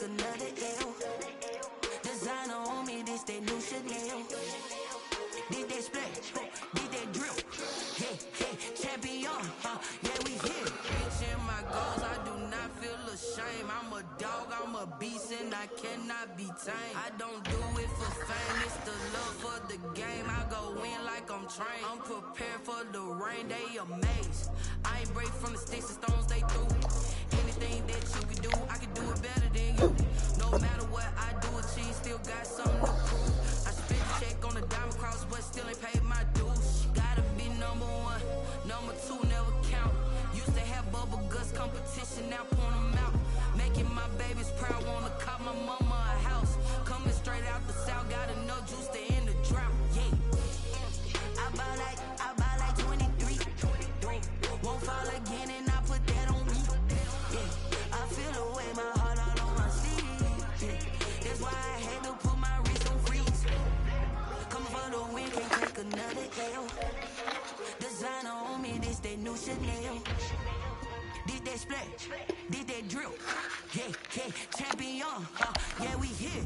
another L. Designer on me, this that new Chanel. Did that splash, did that drill. Hey, hey, champion, yeah, we here. Reaching my goals, I do not feel ashamed. I'm a dog, I'm a beast, and I cannot be tamed. I don't do it for fame, it's the love for the game. I go in like I'm trained. I'm prepared for the rain, they amazed. I ain't break from the sticks and stones they threw. Anything that you can do, I can do it better than you. No matter what I do, achieve, still got something to prove. I spent a check on the diamond cross, but still ain't paid my dues. Gotta be number one, number two never count. Used to have bubble guts competition, now point them out. Making my babies proud, wanna cop my mama a house. Coming straight out the south, got enough juice to end the drought. Yeah, I buy like 23. Won't fall again, and I put that on me. Yeah, I feel away, my heart all on my sleeve. Yeah, that's why I had to put my wrist on freeze. Coming for the win, can't take another L. Designer on me, this that new Chanel. Did that splash, did that drill. Yeah, yeah, champion, yeah, we here.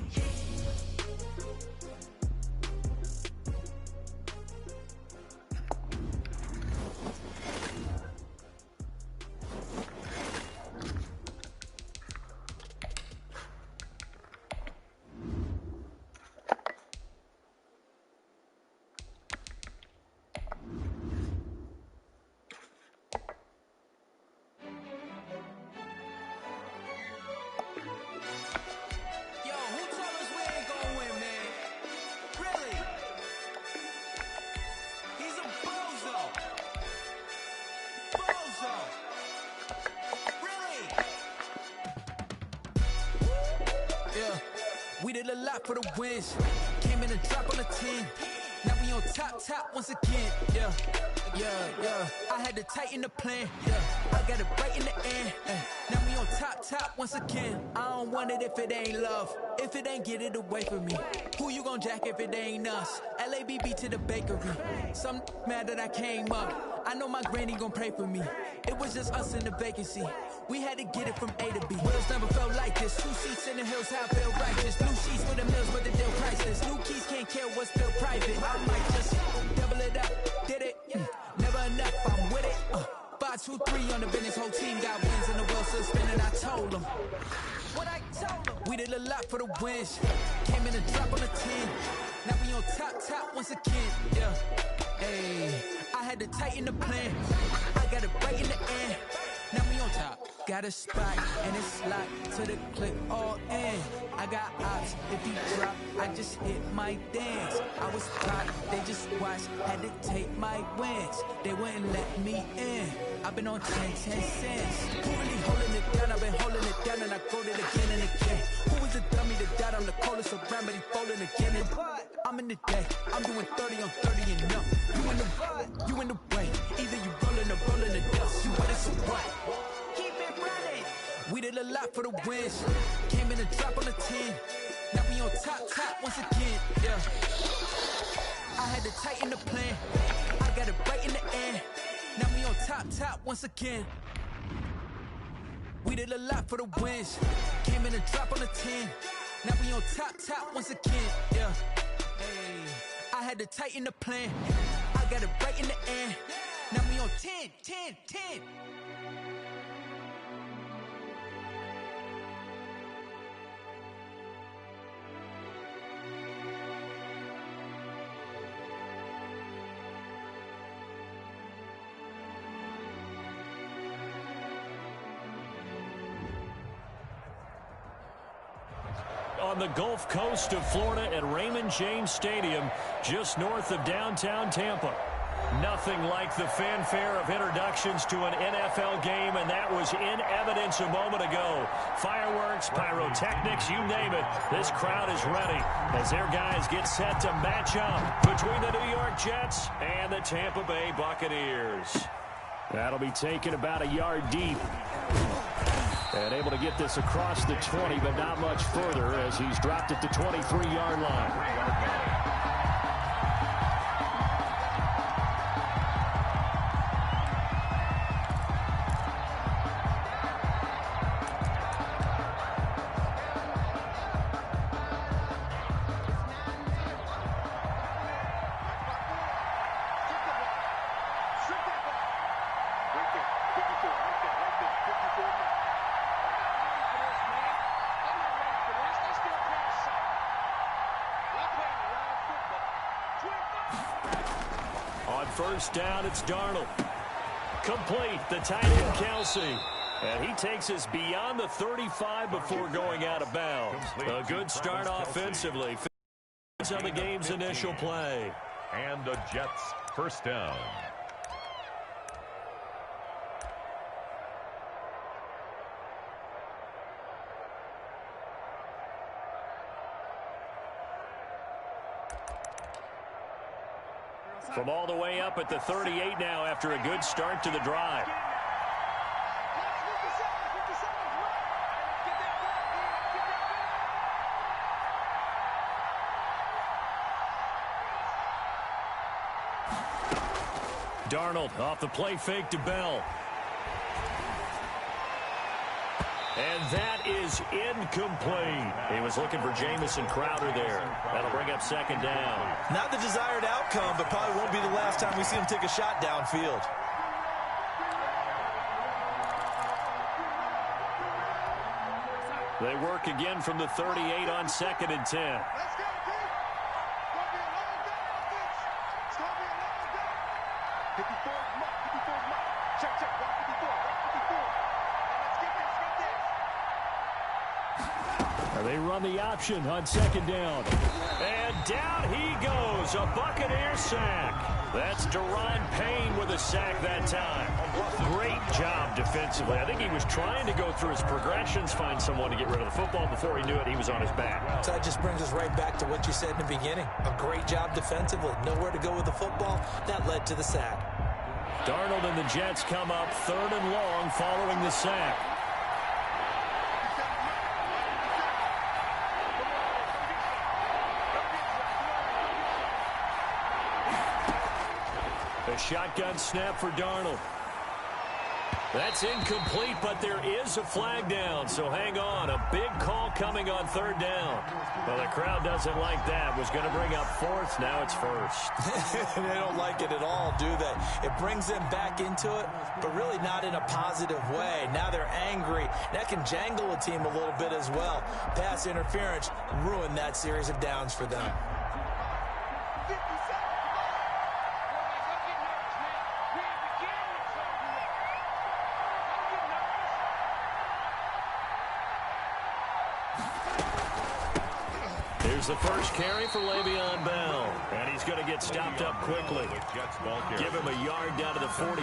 We did a lot for the wins. Came in and drop on the 10. Now we on top once again. Yeah. I had to tighten the plan. Yeah. I got it right in the end. Now we on top once again. I don't want it if it ain't love. If it ain't, get it away from me. Who you gon' jack if it ain't us? LABB to the bakery. Some mad that I came up. I know my granny gon' pray for me. It was just us in the vacancy. We had to get it from A to B. Wheels never felt like this. 2 seats in the hills, how I feel righteous. New sheets with the mills, but the deal priceless. New keys can't care what's still private. I might just double it up. Did it? Never enough, I'm with it. 5, 2, 3 on the business. Whole team got wins and the wheels still spinning. I told them what I told them. We did a lot for the wins. Came in and drop on the 10. Now we on top once again. Yeah. Hey, I had to tighten the plan. I got it right in the end. Now we on top. Got a spot and it's locked to the clip all in. I got ops, if he drop, I just hit my dance. I was hot, they just watched, had to take my wins. They wouldn't let me in. I've been on 10 cents. Who really holding it down? I've been holding it down and I quote it again and again. Who was the dummy that died? I'm the coldest around, but he folding again. And I'm in the day, I'm doing 30 on 30 and up. You in the way. Either you rolling or rolling the dust. You with it, so what? Keep it running. We did a lot for the wins. Came in and drop on the 10. Now we on top once again. Yeah. I had to tighten the plan. I got it right in the end. Now we on top once again. We did a lot for the wins. Came in and drop on the 10. Now we on top once again. Yeah. Hey. I had to tighten the plan. I got it right in the end. Now we on 10. On the Gulf Coast of Florida at Raymond James Stadium, just north of downtown Tampa. Nothing like the fanfare of introductions to an NFL game, and that was in evidence a moment ago. Fireworks, pyrotechnics, you name it. This crowd is ready as their guys get set to match up between the New York Jets and the Tampa Bay Buccaneers. That'll be taken about a yard deep. And able to get this across the 20, but not much further as he's dropped at the 23-yard line. first down. It's Darnold. Complete. The tight end, Kelsey. And he takes us beyond the 35 before going out of bounds. A good start offensively. On the game's initial play. And the Jets first down. From all the way up at the 38 now after a good start to the drive. Darnold off the play fake to Bell. And that is incomplete. He was looking for Jamison Crowder there. That'll bring up second down. Not the desired outcome, but probably won't be the last time we see him take a shot downfield. They work again from the 38 on 2nd and 10. They run the option on 2nd down. And down he goes. A Buccaneer sack. That's Deron Payne with a sack that time. Great job defensively. I think he was trying to go through his progressions, find someone to get rid of the football. Before he knew it, he was on his back. So that just brings us right back to what you said in the beginning. A great job defensively. Nowhere to go with the football. That led to the sack. Darnold and the Jets come up 3rd and long following the sack. A shotgun snap for Darnold. That's incomplete, but there is a flag down, so hang on. A big call coming on 3rd down. Well, the crowd doesn't like that. Was going to bring up 4th. Now it's 1st. They don't like it at all, do they? It brings them back into it, but really not in a positive way. Now they're angry. That can jangle a team a little bit as well. Pass interference ruined that series of downs for them. Here's the first carry for Le'Veon Bell. And he's going to get stopped up quickly. Give him a yard down to the 43.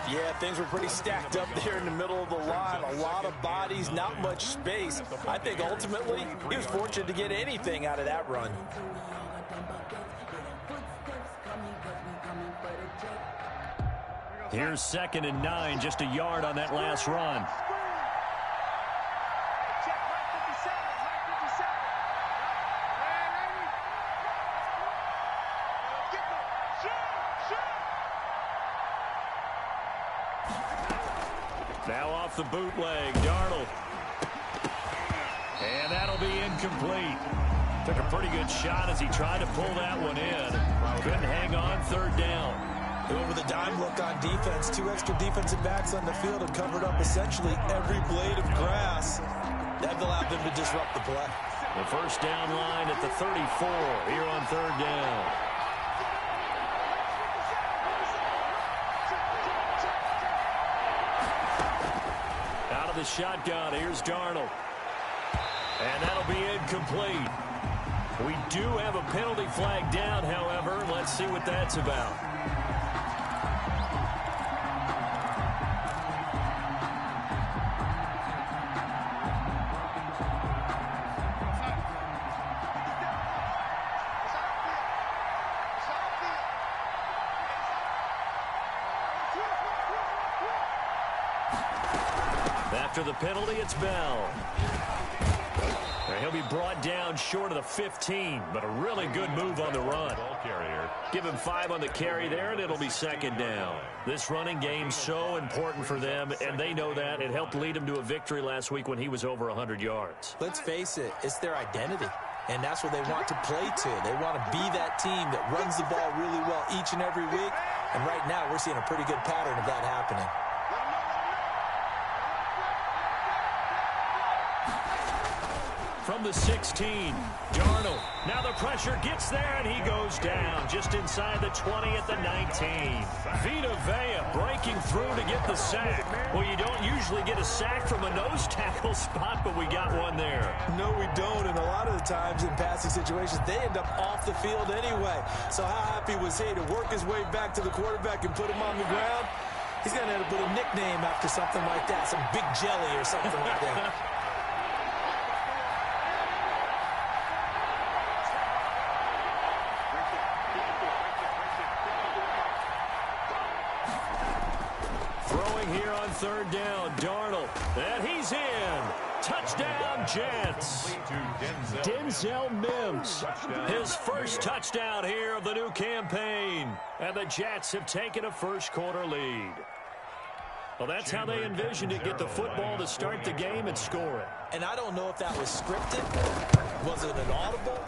Yeah, things were pretty stacked up there in the middle of the line. A lot of bodies, not much space. I think ultimately he was fortunate to get anything out of that run. Here's 2nd and 9, just a yard on that last run. Now off the bootleg, Darnold. And that'll be incomplete. Took a pretty good shot as he tried to pull that one in. Couldn't hang on 3rd down. Over the dime look on defense. 2 extra defensive backs on the field and covered up essentially every blade of grass. That allowed them to disrupt the play. The first down line at the 34 here on 3rd down. Out of the shotgun, here's Darnold. And that'll be incomplete. We do have a penalty flag down, however. Let's see what that's about. After the penalty, it's Bell. He'll be brought down short of the 15, but a really good move on the run. Give him 5 on the carry there, and it'll be 2nd down. This running game's so important for them, and they know that. It helped lead them to a victory last week when he was over 100 yards. Let's face it, it's their identity, and that's what they want to play to. They want to be that team that runs the ball really well each and every week, and right now we're seeing a pretty good pattern of that happening. from the 16. Darnold. Now the pressure gets there, and he goes down just inside the 20 at the 19. Vita Vea breaking through to get the sack. Well, you don't usually get a sack from a nose tackle spot, but we got one there. No, we don't, and a lot of the times in passing situations, they end up off the field anyway. So how happy was he to work his way back to the quarterback and put him on the ground? He's going to have to put a nickname after something like that, some Big Jelly or something like that. Throwing here on third down, Darnold, and he's in. Touchdown, Jets. Denzel Mims, his first touchdown here of the new campaign. And the Jets have taken a first-quarter lead. Well, that's how they envisioned it, get the football to start the game and score it. And I don't know if that was scripted. Was it an audible?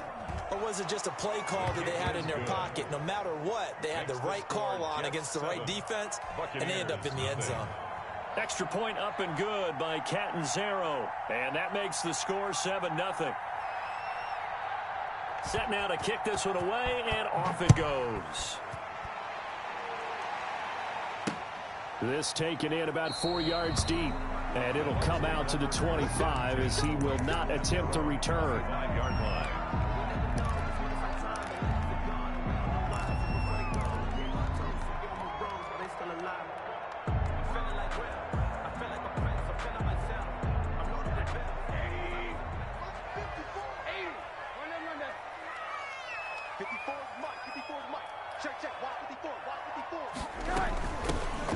Or was it just a play call that they had in their pocket? No matter what, they had the right call on against the right defense, and they end up in the end zone. Extra point up and good by Catanzaro. And that makes the score 7-0. Set now to kick this one away, and off it goes. This taken in about 4 yards deep. And it'll come out to the 25 as he will not attempt to return. 9-yard line.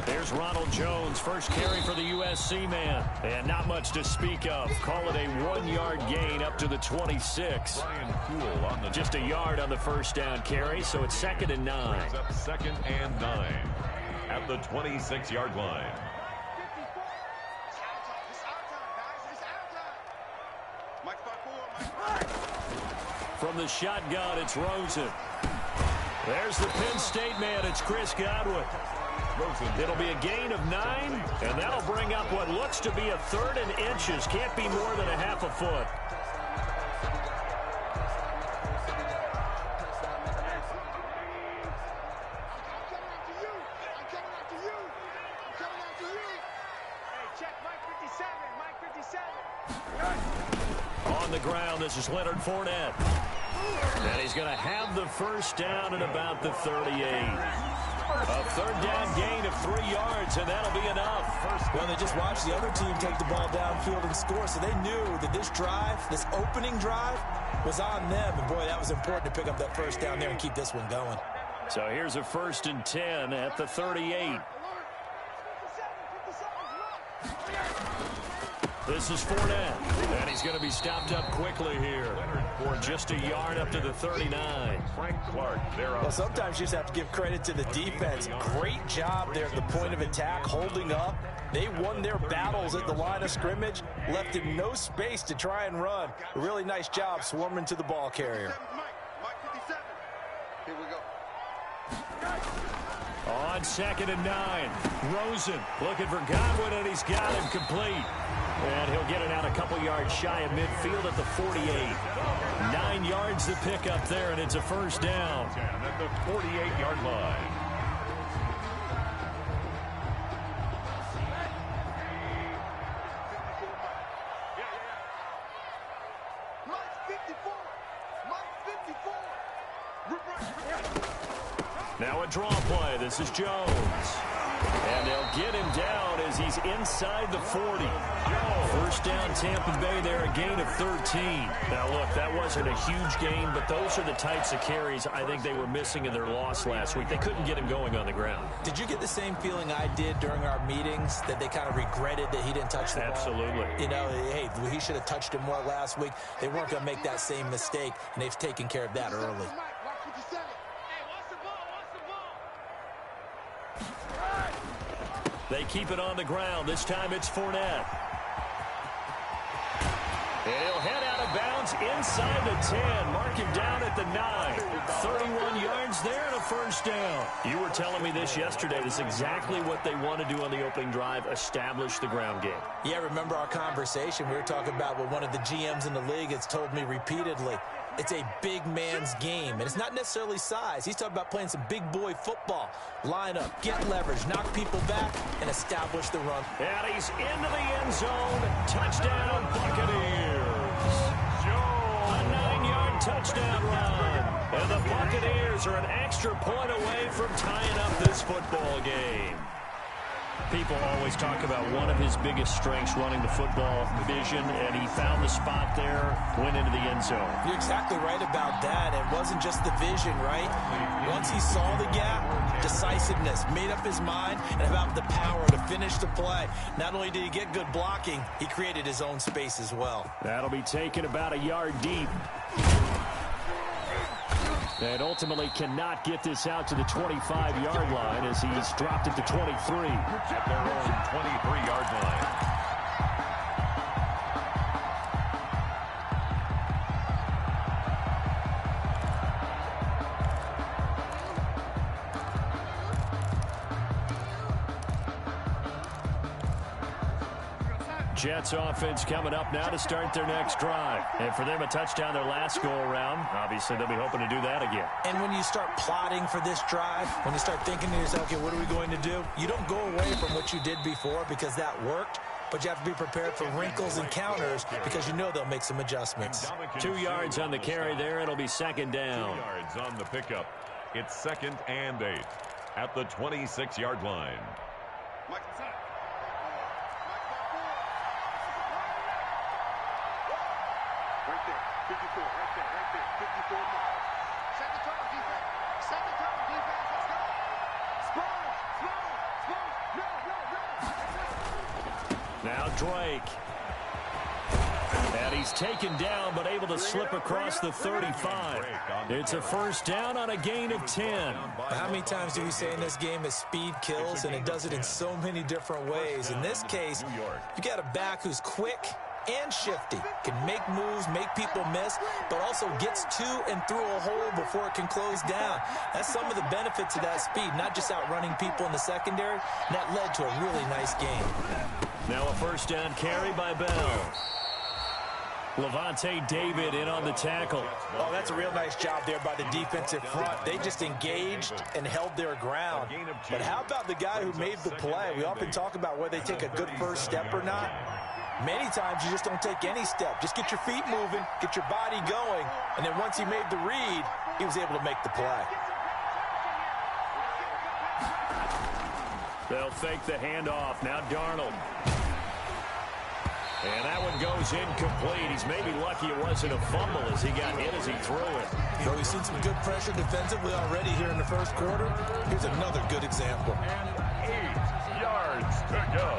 There's Ronald Jones, first carry for the USC man. And not much to speak of. Call it a 1-yard gain up to the 26. Just a yard on the first down carry, so it's 2nd and 9. Brings up 2nd and 9 at the 26-yard line. From the shotgun, it's Rosen. There's the Penn State man. It's Chris Godwin. It'll be a gain of 9, and that'll bring up what looks to be a 3rd and inches. Can't be more than a half a foot. On the ground, this is Leonard Fournette. And he's going to have the first down at about the 38. A 3rd down gain of 3 yards, and that'll be enough. Well, they just watched the other team take the ball downfield and score, so they knew that this drive, this opening drive, was on them. And, boy, that was important to pick up that first down there and keep this one going. So here's a 1st and 10 at the 38. This is Fournette, and he's going to be stopped up quickly here. Just a yard up to the 39. Frank Clark there. Well, sometimes you just have to give credit to the defense. Great job there at the point of attack, holding up. They won their battles at the line of scrimmage, left him no space to try and run. A really nice job swarming to the ball carrier. Here we go. On 2nd and 9, Rosen looking for Godwin, and he's got him complete. And he'll get it out a couple yards shy of midfield at the 48. 9 yards to pick up there, and it's a first down. At the 48-yard line. Now a draw play. This is Jones. And they'll get him down as he's inside the 40. First down, Tampa Bay there, a gain of 13. Now, look, that wasn't a huge gain, but those are the types of carries I think they were missing in their loss last week. They couldn't get him going on the ground. Did you get the same feeling I did during our meetings, that they kind of regretted that he didn't touch the ball? Absolutely. You know, hey, he should have touched him more last week. They weren't going to make that same mistake, and they've taken care of that early. They keep it on the ground. This time it's Fournette. And he'll head out of bounds yards inside the 10. Mark him down at the 9. 31 yards there and a first down. You were telling me this yesterday. This is exactly what they want to do on the opening drive, establish the ground game. Yeah, remember our conversation? We were talking about what one of the GMs in the league has told me repeatedly. It's a big man's game, and it's not necessarily size. He's talking about playing some big boy football. Line up, get leverage, knock people back, and establish the run. And he's into the end zone. Touchdown, Buccaneers. A 9-yard touchdown run. And the Buccaneers are an extra point away from tying up this football game. People always talk about one of his biggest strengths running the football, vision, and he found the spot there, went into the end zone. You're exactly right about that. It wasn't just the vision, right? Once he saw the gap, decisiveness, made up his mind, and about the power to finish the play. Not only did he get good blocking, he created his own space as well. That'll be taken about a yard deep. And ultimately cannot get this out to the 25-yard line as he's dropped at the 23. At their own 23-yard line. Jets offense coming up now to start their next drive. And for them, a touchdown their last go-around. Obviously, they'll be hoping to do that again. And when you start plotting for this drive, when you start thinking to yourself, okay, what are we going to do? You don't go away from what you did before because that worked, but you have to be prepared for wrinkles and counters because you know they'll make some adjustments. 2 yards on the carry there. It'll be second down. 2 yards on the pickup. It's 2nd and 8 at the 26-yard line. Now Drake. And he's taken down, but able to slip across the 35. It's a first down on a gain of 10. How many times do we say in this game that speed kills, and it does it in so many different ways? In this case, you got a back who's quick and shifty, can make moves, make people miss, but also gets to and through a hole before it can close down. That's some of the benefits of that speed, not just outrunning people in the secondary, and that led to a really nice game. Now a first down carry by Bell. Levante David in on the tackle. Oh, that's a real nice job there by the defensive front. They just engaged and held their ground. But how about the guy who made the play? We often talk about whether they take a good first step or not. Many times you just don't take any step. Just get your feet moving, get your body going, and then once he made the read, he was able to make the play. They'll fake the handoff. Now Darnold. And that one goes incomplete. He's maybe lucky it wasn't a fumble as he got hit as he threw it. So we've seen some good pressure defensively already here in the first quarter. Here's another good example. And 8 yards to go.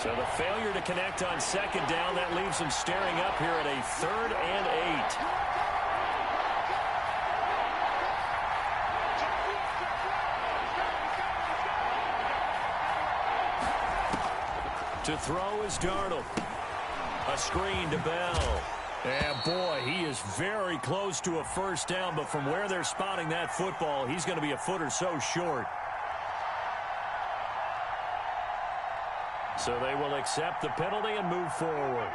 So the failure to connect on second down, that leaves him staring up here at a 3rd and 8. To throw is Darnold. A screen to Bell. And boy, he is very close to a first down, but from where they're spotting that football, he's going to be a foot or so short. So they will accept the penalty and move forward.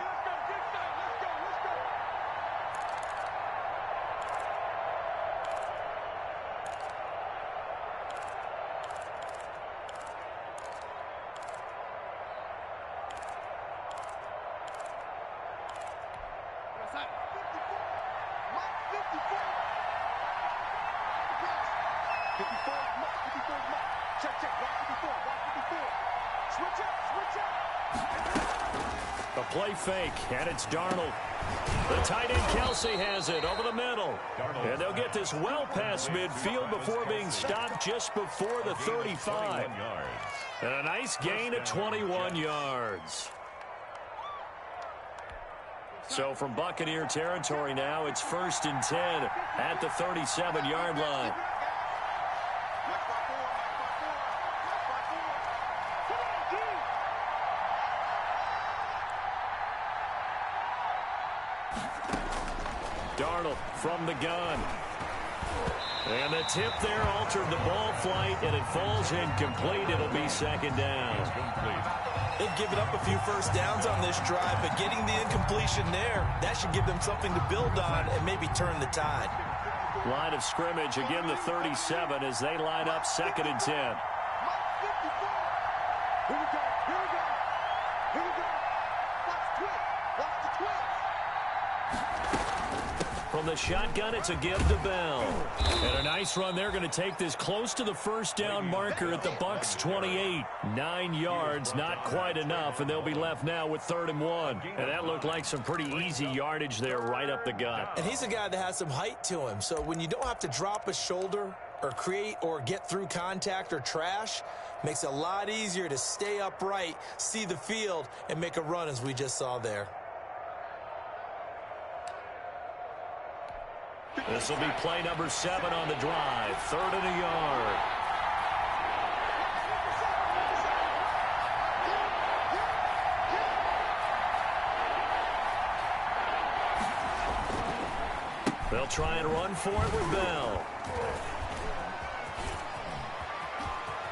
A play fake, and it's Darnold. The tight end Kelsey has it over the middle. And they'll get this well past midfield before being stopped just before the 35. And a nice gain of 21 yards. So from Buccaneer territory now, it's 1st and 10 at the 37-yard line. Darnold from the gun. And the tip there altered the ball flight, and it falls incomplete. It'll be second down. They've given up a few first downs on this drive, but getting the incompletion there, that should give them something to build on and maybe turn the tide. Line of scrimmage, again the 37 as they line up 2nd and 10. Here we go. Watch the twitch. From the shotgun, it's a give to Bell. And a nice run. They're going to take this close to the first down marker at the Bucs 28. 9 yards, not quite enough, and they'll be left now with 3rd and 1. And that looked like some pretty easy yardage there right up the gut. And he's a guy that has some height to him, so when you don't have to drop a shoulder or create or get through contact or trash, makes it a lot easier to stay upright, see the field, and make a run as we just saw there. This will be play number 7 on the drive. 3rd and a yard. They'll try and run for it with Bell.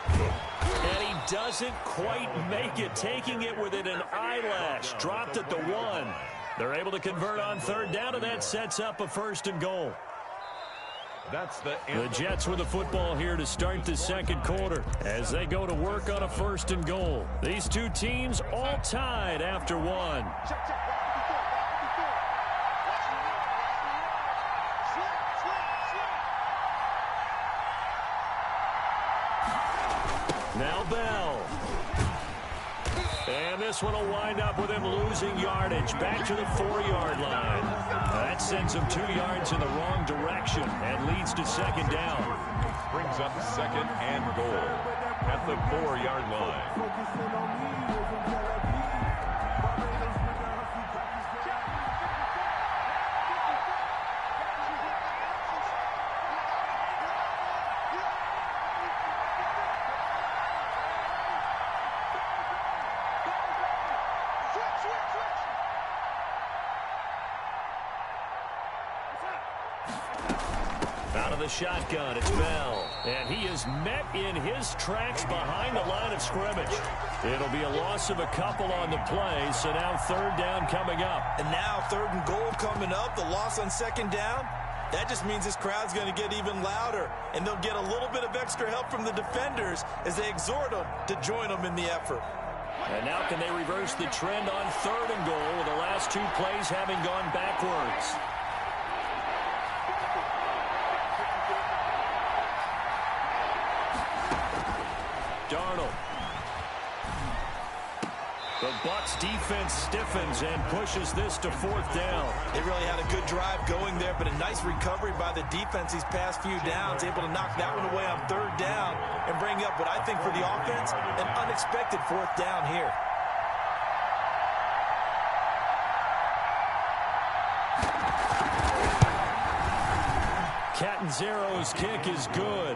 And he doesn't quite make it, taking it within an eyelash. Dropped at the 1. They're able to convert on 3rd down, and that sets up a 1st and goal. That's the Jets with the football here to start the 2nd quarter as they go to work on a 1st and goal. These two teams all tied after 1. Now Bell. And this one will wind up with him losing yardage back to the 4-yard line. That sends him 2 yards in the wrong direction and leads to 2nd down. brings up 2nd and goal at the 4-yard line. Out of the shotgun, it's Bell. And he is met in his tracks behind the line of scrimmage. It'll be a loss of a couple on the play, so now 3rd down coming up. And now 3rd and goal coming up, the loss on 2nd down. That just means this crowd's going to get even louder, and they'll get a little bit of extra help from the defenders as they exhort them to join them in the effort. And now can they reverse the trend on 3rd and goal with the last 2 plays having gone backwards? Darnold. The Bucs defense stiffens and pushes this to 4th down. They really had a good drive going there, but a nice recovery by the defense these past few downs, able to knock that one away on 3rd down and bring up what I think for the offense, an unexpected 4th down here. Catanzaro's kick is good.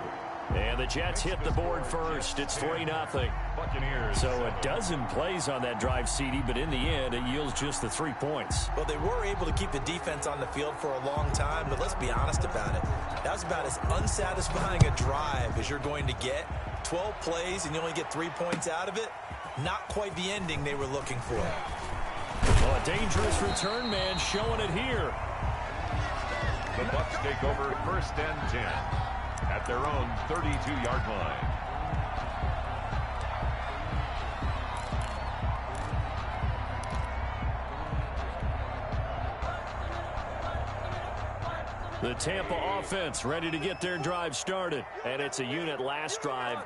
And the Jets hit the board first. It's 3-0. Buccaneers. So a dozen plays on that drive, CD, but in the end, it yields just the 3 points. Well, they were able to keep the defense on the field for a long time, but let's be honest about it. That was about as unsatisfying a drive as you're going to get. 12 plays, and you only get 3 points out of it. Not quite the ending they were looking for. Oh, a dangerous return man showing it here. The Bucs take over 1st and 10. At their own 32-yard line. The Tampa offense ready to get their drive started. And it's a unit last drive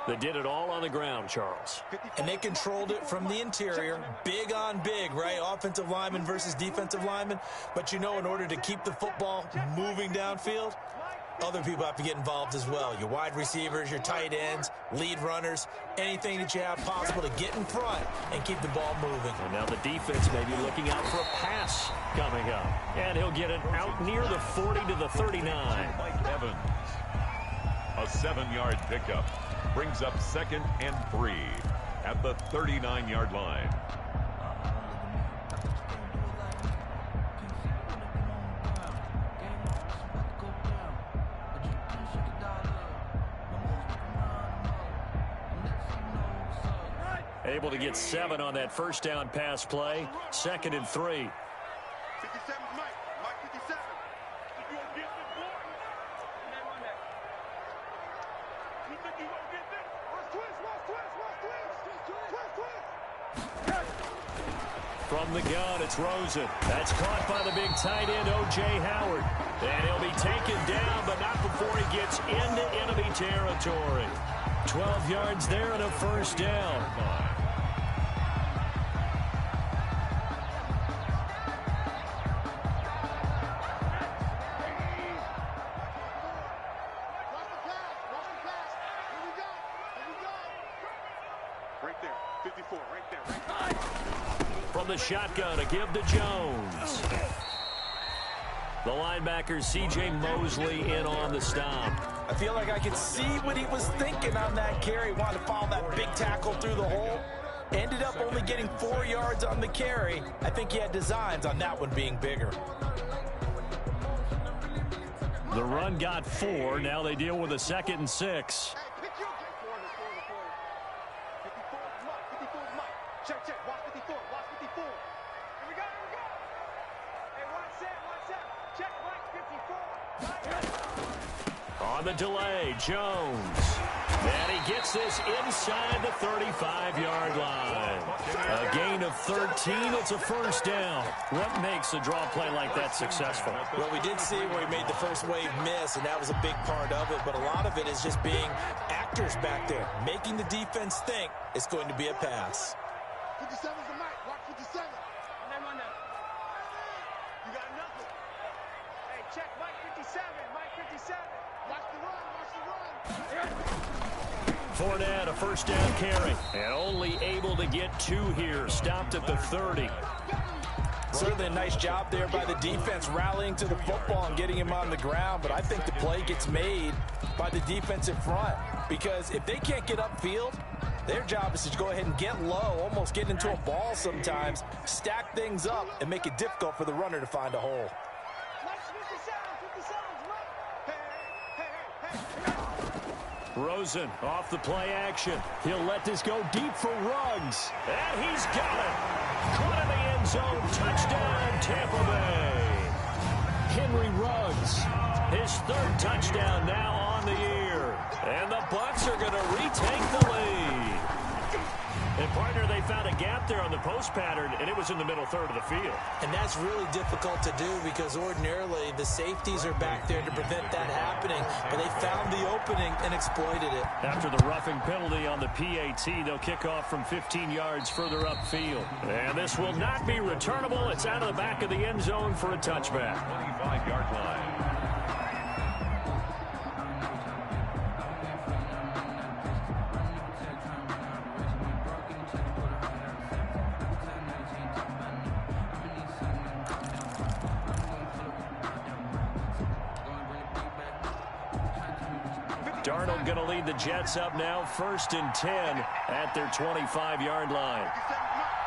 that did it all on the ground, Charles. And they controlled it from the interior. Big on big, right? Offensive lineman versus defensive lineman. But you know, in order to keep the football moving downfield, other people have to get involved as well. Your wide receivers, your tight ends, lead runners, anything that you have possible to get in front and keep the ball moving. And now the defense may be looking out for a pass coming up. And he'll get it out near the 40 to the 39. Mike Evans. A 7-yard pickup. Brings up 2nd and 3 at the 39-yard line. Able to get 7 on that first down pass play. 2nd and 3. 57 Mike. Mike 57. You gonna get this boy? You think you gonna get this? From the gun, it's Rosen. That's caught by the big tight end, O.J. Howard. And he'll be taken down, but not before he gets into enemy territory. 12 yards there and a first down. Right there. 54. Right there. From the shotgun, a give to Jones. The linebacker, C.J. Mosley, in on the stop. I feel like I could see what he was thinking on that carry. Wanted to follow that big tackle through the hole. Ended up only getting 4 yards on the carry. I think he had designs on that one being bigger. The run got 4. Now they deal with a 2nd and 6. Hey, pick your game. 54 is Mike. 54 is Mike. Check. Watch 54. Watch 54. Here we go. Hey, watch that. Check Mike 54. On the delay, Jones. And he gets this inside the 35-yard line. A gain of 13. It's a first down. What makes a draw play like that successful? Well, we did see where he made the first wave miss, and that was a big part of it. But a lot of it is just being actors back there, making the defense think it's going to be a pass. 57's the Mike. Watch 57. You got nothing. Hey, check Mike 57. Mike 57. Watch the run. Fournette, a first down carry. And only able to get 2 here. Stopped at the 30. Certainly a nice job there by the defense rallying to the football and getting him on the ground. But I think the play gets made by the defensive front. Because if they can't get upfield, their job is to go ahead and get low, almost get into a ball sometimes, stack things up, and make it difficult for the runner to find a hole. Rosen off the play action. He'll let this go deep for Ruggs. And he's got it. Caught in the end zone. Touchdown, Tampa Bay. Henry Ruggs. His 3rd touchdown now on the year. And the Bucs are going to retake the lead. And, partner, they found a gap there on the post pattern, and it was in the middle third of the field. And that's really difficult to do because ordinarily the safeties are back there to prevent that happening. But they found the opening and exploited it. After the roughing penalty on the PAT, they'll kick off from 15 yards further upfield. And this will not be returnable. It's out of the back of the end zone for a touchback. 25-yard line. Darnold going to lead the Jets up now, 1st and 10 at their 25-yard line. 57 Mike.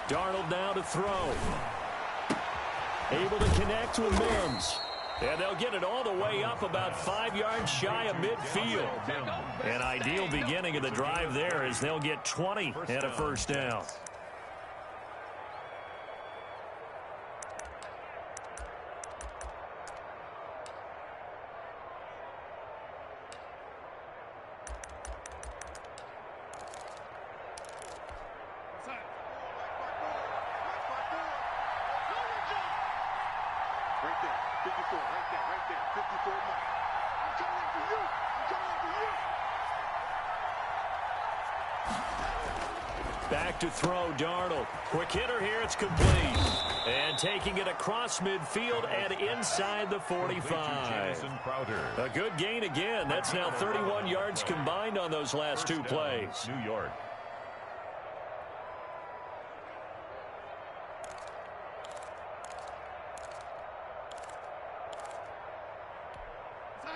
Darnold now to throw. Able to connect with Mims. And they'll get it all the way up about 5 yards shy of midfield. An ideal beginning of the drive there as they'll get 20 and a first down. Back to throw, Darnold. Quick hitter here, it's complete. And taking it across midfield and inside the 45. A good gain again. That's now 31 yards combined on those last 2 plays. New York.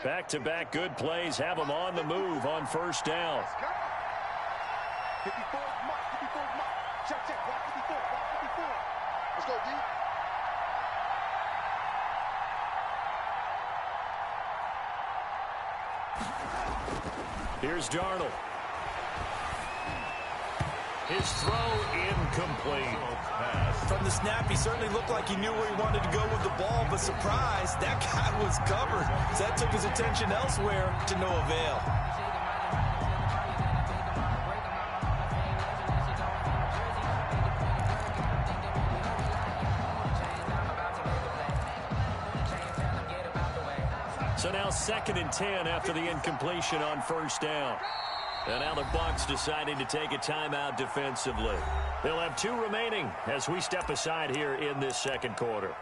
Back-to-back good plays have them on the move on first down. 54 Mike. 54 Mike. Check. Watch 54. Let's go, D. Here's Darnold. His throw incomplete. From the snap, he certainly looked like he knew where he wanted to go with the ball, but surprise, that guy was covered. So that took his attention elsewhere to no avail. So now 2nd and 10 after the incompletion on first down. And now the Bucs deciding to take a timeout defensively. They'll have 2 remaining as we step aside here in this second quarter.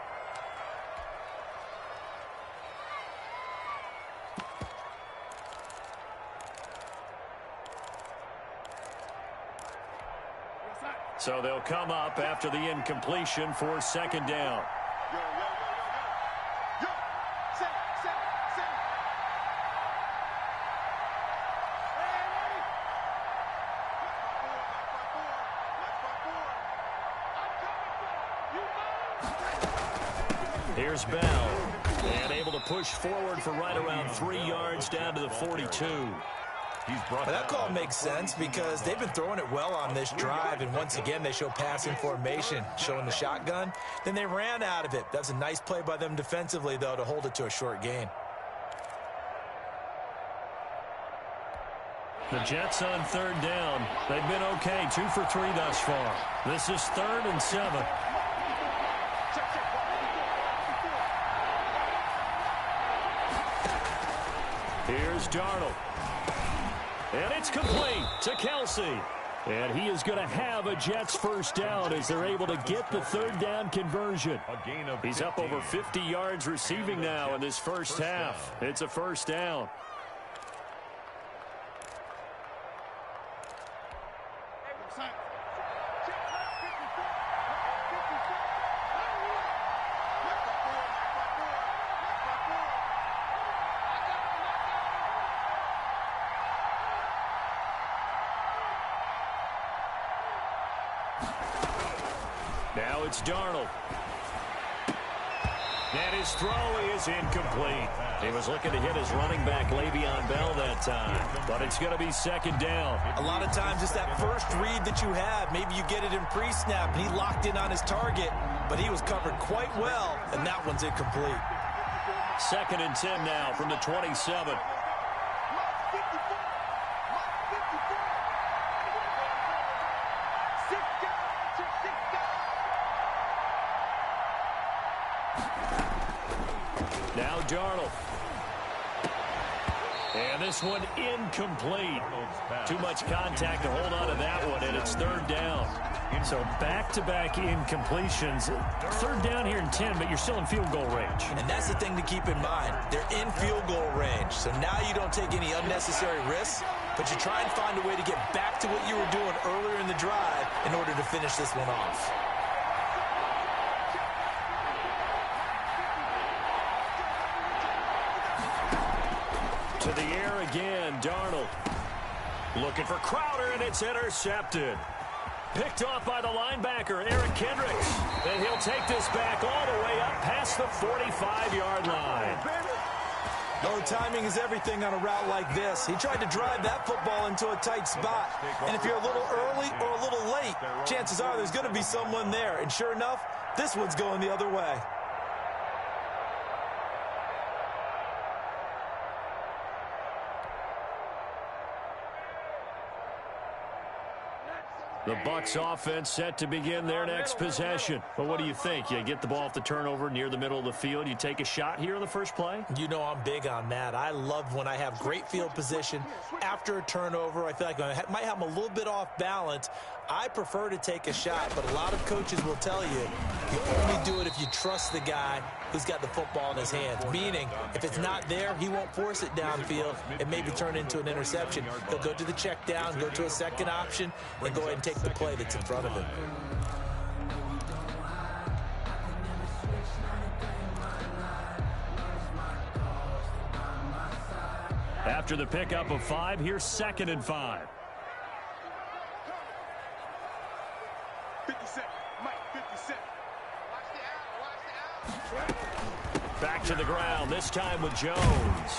So they'll come up after the incompletion for 2nd down. Here's Bell, and able to push forward for right around 3 yards down to the 42. That call makes sense because they've been throwing it well on this drive, and once again they show passing formation, showing the shotgun. Then they ran out of it. That's a nice play by them defensively, though, to hold it to a short gain. The Jets on 3rd down. They've been okay, 2 for 3 thus far. This is 3rd and 7. Here's Darnold. And it's complete to Kelsey. And he is going to have a Jets first down as they're able to get the 3rd down conversion. He's up over 50 yards receiving now in this first half. It's a first down. Now it's Darnold. And his throw is incomplete. He was looking to hit his running back, Le'Veon Bell, that time. But it's going to be 2nd down. A lot of times it's that first read that you have. Maybe you get it in pre-snap, and he locked in on his target, but he was covered quite well, and that one's incomplete. 2nd and 10 now from the 27. Now Darnold. And this one incomplete. Too much contact to hold on to that one, and it's 3rd down. So back-to-back incompletions. 3rd down here in 10, but you're still in field goal range. And that's the thing to keep in mind. They're in field goal range. So now you don't take any unnecessary risks, but you try and find a way to get back to what you were doing earlier in the drive in order to finish this one off. To the air again, Darnold. Looking for Crowder, and it's intercepted. Picked off by the linebacker, Eric Kendricks. And he'll take this back all the way up past the 45-yard line. No, timing is everything on a route like this. He tried to drive that football into a tight spot. And if you're a little early or a little late, chances are there's going to be someone there. And sure enough, this one's going the other way. The Bucs offense set to begin their next possession. But what do you think? You get the ball off the turnover near the middle of the field. You take a shot here on the first play? You know I'm big on that. I love when I have great field position. After a turnover, I feel like I might have them a little bit off balance. I prefer to take a shot, but a lot of coaches will tell you only do it if you trust the guy who's got the football in his hands. Meaning, if it's not there, he won't force it downfield and maybe turn into an interception. He'll go to the check down, go to a second option, and go ahead and take the play that's in front of him. After the pickup of 5, here's 2nd and 5. 50 seconds. Mike, 50 seconds. Watch the out. Back to the ground, this time with Jones.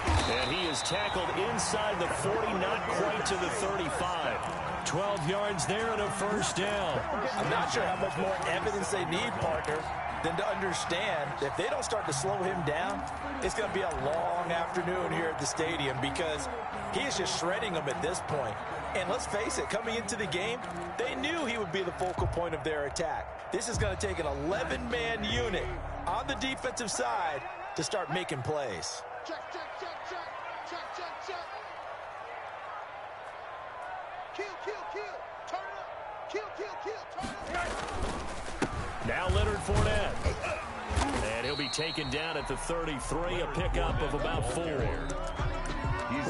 And he is tackled inside the 40, not quite to the 35. 12 yards there and a first down. I'm not sure how much more evidence they need, partner, than to understand that if they don't start to slow him down, it's going to be a long afternoon here at the stadium because he is just shredding them at this point. And let's face it, coming into the game, they knew he would be the focal point of their attack. This is going to take an 11-man unit on the defensive side to start making plays. Check, check, check, check. Check, check, check. Kill, kill, kill. Turn it up. Kill, kill, kill. Turn it up. Now Leonard Fournette. And he'll be taken down at the 33, a pickup of about 4.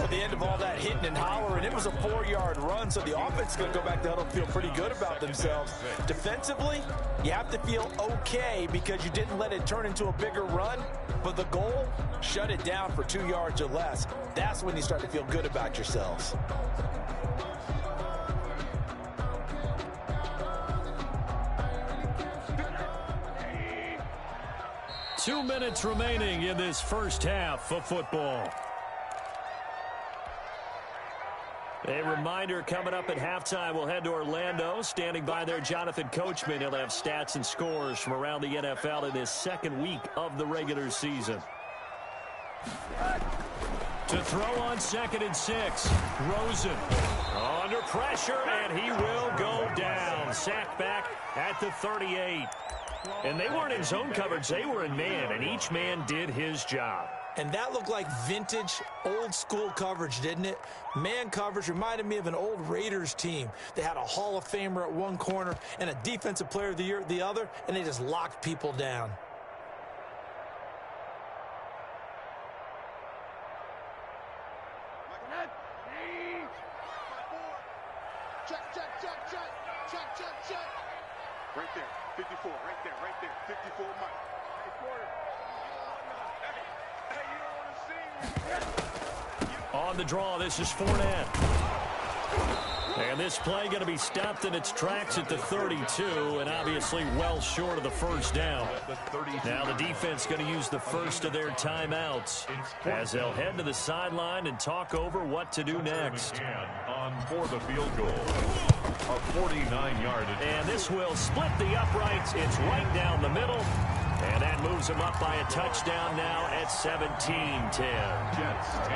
At the end of all that hitting and hollering, it was a 4-yard run, so the offense is going to go back to huddle and feel pretty good about themselves. Defensively, you have to feel okay because you didn't let it turn into a bigger run, but the goal, shut it down for 2 yards or less. That's when you start to feel good about yourselves. Two minutes remaining in this first half of football. A reminder coming up at halftime, we'll head to Orlando. Standing by there, Jonathan Coachman. He'll have stats and scores from around the NFL in this second week of the regular season. To throw on 2nd and 6. Rosen under pressure, and he will go down. Sacked back at the 38. And they weren't in zone coverage. They were in man, and each man did his job. And that looked like vintage, old-school coverage, didn't it? Man coverage reminded me of an old Raiders team. They had a Hall of Famer at one corner and a Defensive Player of the Year at the other, and they just locked people down. Check, check, check, check. Check, check, check. Right there. 54. Right there. Right there. 54 Mike. Hey, quarter. Hey, you don't want to see me. On the draw, this is Fournette. And this play going to be stopped in its tracks at the 32, and obviously well short of the first down. Now the defense going to use the first of their timeouts as they'll head to the sideline and talk over what to do next. On for the field goal. A 49-yard attempt. And this will split the uprights. It's right down the middle. And that moves them up by a touchdown now at 17-10.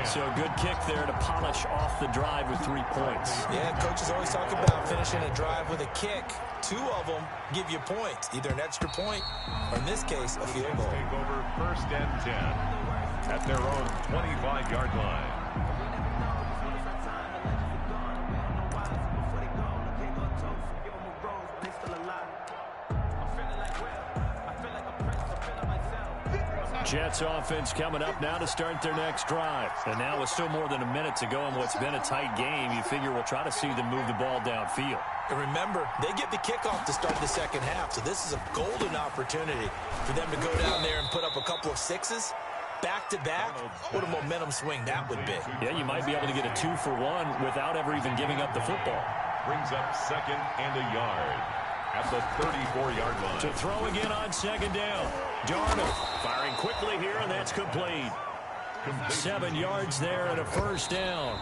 So a good kick there to polish off the drive with 3 points. Yeah, coaches always talk about finishing a drive with a kick. 2 of them give you points, either an extra point or, in this case, a field goal. Take over 1st and 10 at their own 25-yard line. Jets offense coming up now to start their next drive. And now with still more than a minute to go in what's been a tight game, you figure we'll try to see them move the ball downfield. And remember, they get the kickoff to start the second half, so this is a golden opportunity for them to go down there and put up a couple of 6s. Back-to-back, what a momentum swing that would be. Yeah, you might be able to get a 2-for-1 without ever even giving up the football. Brings up 2nd and a yard at the 34-yard line. To throw again on 2nd down. Darnold firing quickly here, and that's complete. 7 yards there and a first down.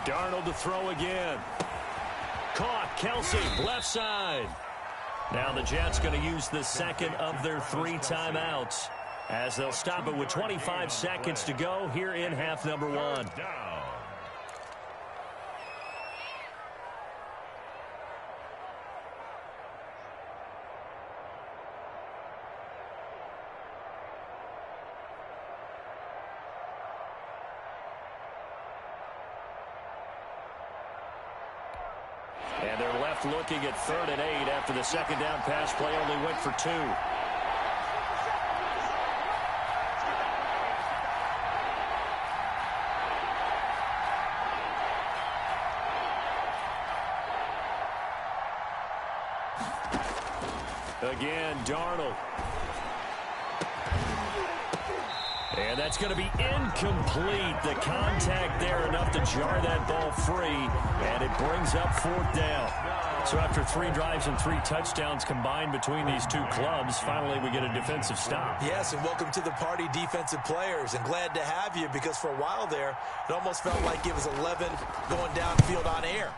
Darnold to throw again. Caught. Kelsey, left side. Now the Jets going to use the second of their 3 timeouts as they'll stop it with 25 seconds to go here in half number 1. And they're left looking at 3rd and 8 after the second down pass play only went for 2. Again, Darnold. And that's going to be incomplete. The contact there enough to jar that ball free, and it brings up 4th down. So after 3 drives and 3 touchdowns combined between these two clubs, finally we get a defensive stop. Yes, and welcome to the party, defensive players, and glad to have you, because for a while there, it almost felt like it was 11 going downfield on air.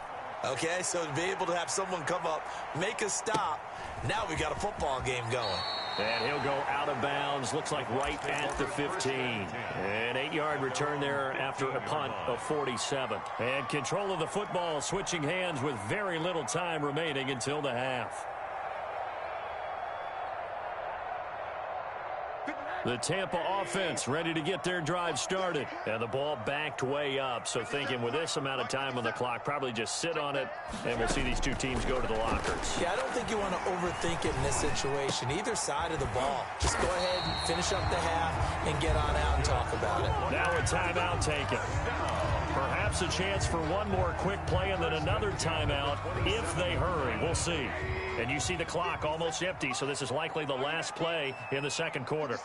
Okay, so to be able to have someone come up, make a stop, now we got a football game going. And he'll go out of bounds, looks like right at the 15. An 8-yard return there after a punt of 47. And control of the football, switching hands with very little time remaining until the half. The Tampa offense ready to get their drive started. And the ball backed way up. So thinking with this amount of time on the clock, probably just sit on it, and we'll see these two teams go to the lockers. Yeah, I don't think you want to overthink it in this situation. Either side of the ball. Just go ahead and finish up the half and get on out and talk about it. Now a timeout taken. Perhaps a chance for one more quick play and then another timeout if they hurry. We'll see. And you see the clock almost empty, so this is likely the last play in the second quarter.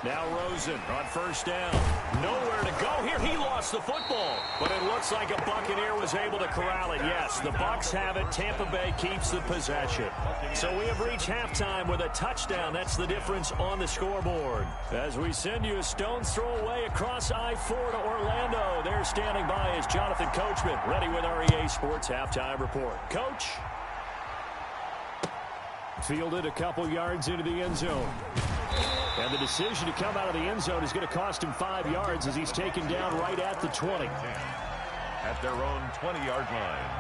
Now Rosen on first down. Nowhere to go here. He lost the football, but it looks like a Buccaneer was able to corral it. Yes, the Bucs have it. Tampa Bay keeps the possession. So we have reached halftime with a touchdown. That's the difference on the scoreboard. As we send you a stone's throw away across I-4 to Orlando. There standing by is Jonathan Coachman, ready with our EA Sports Halftime Report. Coach. Fielded a couple yards into the end zone. And the decision to come out of the end zone is going to cost him 5 yards as he's taken down right at the 20. At their own 20-yard line.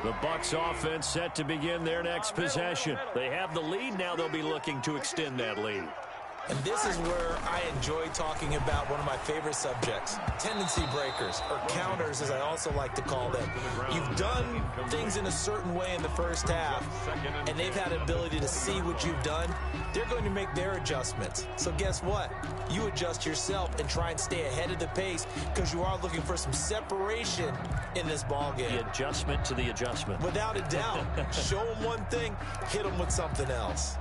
The Bucs offense set to begin their next possession. They have the lead. Now they'll be looking to extend that lead. And this is where I enjoy talking about one of my favorite subjects, tendency breakers, or counters as I also like to call them. You've done things in a certain way in the first half, and they've had the ability to see what you've done. They're going to make their adjustments. So guess what? You adjust yourself and try and stay ahead of the pace because you are looking for some separation in this ball game. The adjustment to the adjustment. Without a doubt. Show them one thing, hit them with something else.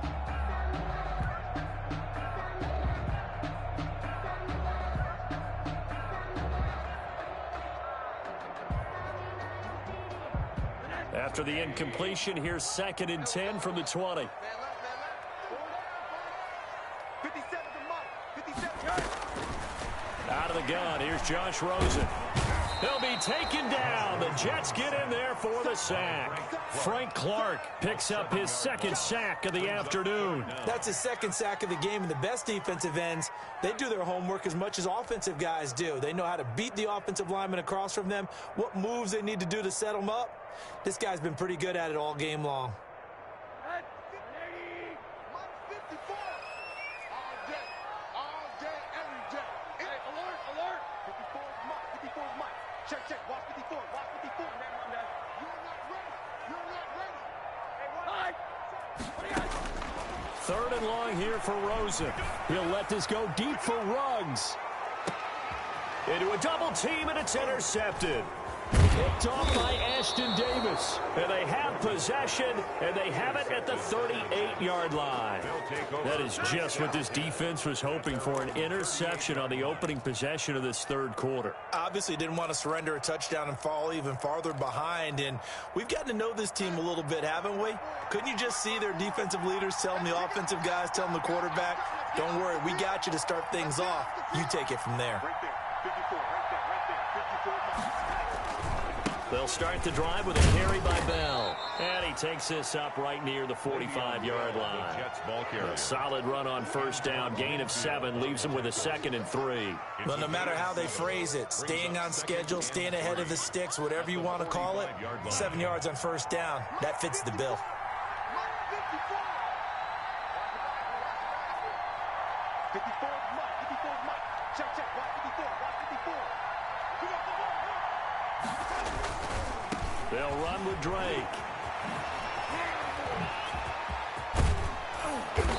After the incompletion, here's 2nd and 10 from the 20. 57 to Mike. 57. Out of the gun, here's Josh Rosen. He'll be taken down. The Jets get in there for the sack. Frank Clark picks up his 2nd sack of the afternoon. That's his 2nd sack of the game, and the best defensive ends, they do their homework as much as offensive guys do. They know how to beat the offensive lineman across from them, what moves they need to do to set them up. This guy's been pretty good at it all game long. Check. Watch 54. Watch 54. You're not ready. 3rd and long here for Rosen. He'll let this go deep for Ruggs. Into a double team, and it's intercepted. Picked off by Ashton Davis. And they have possession, and they have it at the 38-yard line. That is just what this defense was hoping for, an interception on the opening possession of this 3rd quarter. Obviously didn't want to surrender a touchdown and fall even farther behind, and we've gotten to know this team a little bit, haven't we? Couldn't you just see their defensive leaders telling the offensive guys, telling the quarterback, don't worry, we got you to start things off. You take it from there. Right there. 54. Right there. 54. They'll start the drive with a carry by Bell. And he takes this up right near the 45-yard line. A solid run on first down. Gain of 7 leaves him with a 2nd and 3. Well, no matter how they phrase it, staying on schedule, staying ahead of the sticks, whatever you want to call it, 7 yards on first down, that fits the bill. They'll run with Drake.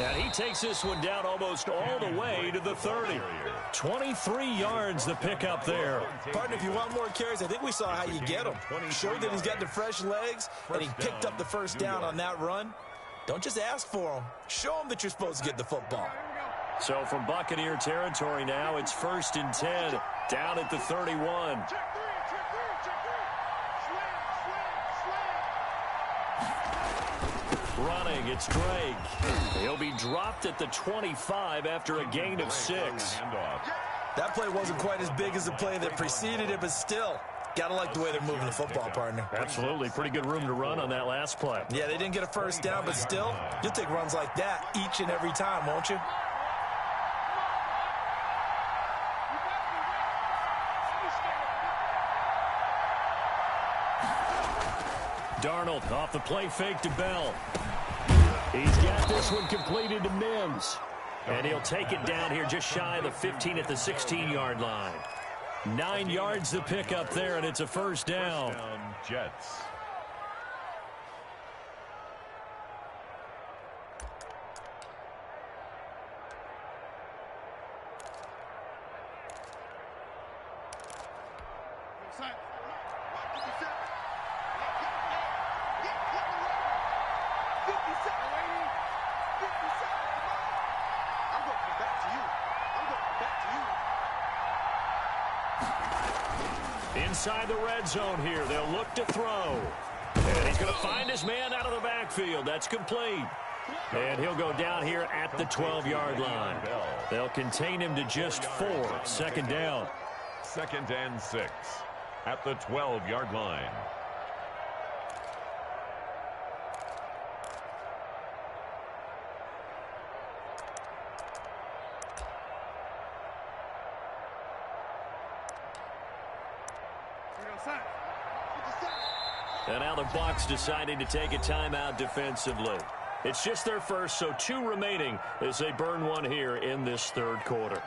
And he takes this one down almost all the way to the 30. 23 yards the pickup there. Partner, if you want more carries, I think we saw how you get him. Showed that he's got the fresh legs, and he picked up the first down on that run. Don't just ask for him. Show him that you're supposed to get the football. So from Buccaneer territory now, it's 1st and 10, down at the 31. Running, it's Drake. He'll be dropped at the 25 after a gain of 6. That play wasn't quite as big as the play that preceded it, but still, gotta like the way they're moving the football, partner. Absolutely. Pretty good room to run on that last play. Yeah, they didn't get a first down, but still, you'll take runs like that each and every time, won't you? Darnold off the play fake to Bell. He's got this one completed to Mims. And he'll take it down here just shy of the 15 at the 16-yard line. 9 yards the pickup there, and it's a first down. Jets. Inside the red zone here, they'll look to throw. And he's going to find his man out of the backfield. That's complete. And he'll go down here at the 12-yard line. They'll contain him to just 4. 2nd down. 2nd and 6 at the 12-yard line. And now the Bucs deciding to take a timeout defensively. It's just their first, so 2 remaining as they burn one here in this 3rd quarter.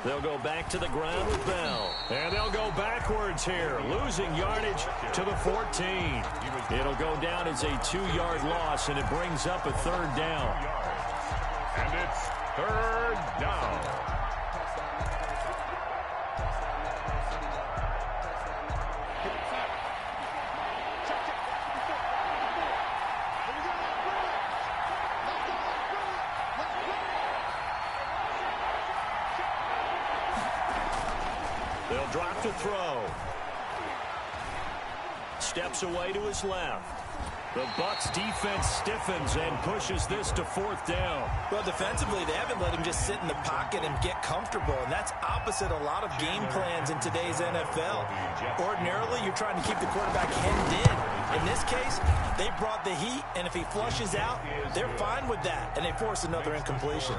They'll go back to the ground with Bell. And they'll go backwards here, losing yardage to the 14. It'll go down as a 2-yard loss, and it brings up a 3rd down. And it's 3rd down. They'll drop to throw. Steps away to his left. The Bucs defense stiffens and pushes this to 4th down. Well, defensively, they haven't let him just sit in the pocket and get comfortable, and that's opposite a lot of game plans in today's NFL. Ordinarily, you're trying to keep the quarterback hemmed in. In this case, they brought the heat, and if he flushes out, they're fine with that, and they force another incompletion.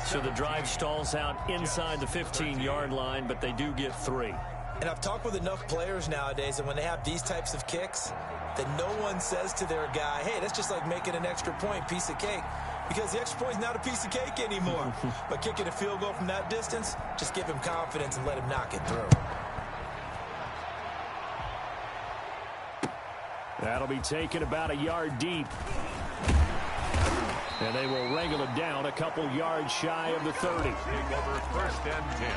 So the drive stalls out inside the 15-yard line, but they do get 3. And I've talked with enough players nowadays, and when they have these types of kicks, that no one says to their guy, hey, that's just like making an extra point, piece of cake. Because the extra point is not a piece of cake anymore. But kicking a field goal from that distance, just give him confidence and let him knock it through. That'll be taken about a yard deep. And they will wrangle it down a couple yards shy of the 30. Take over 1st and 10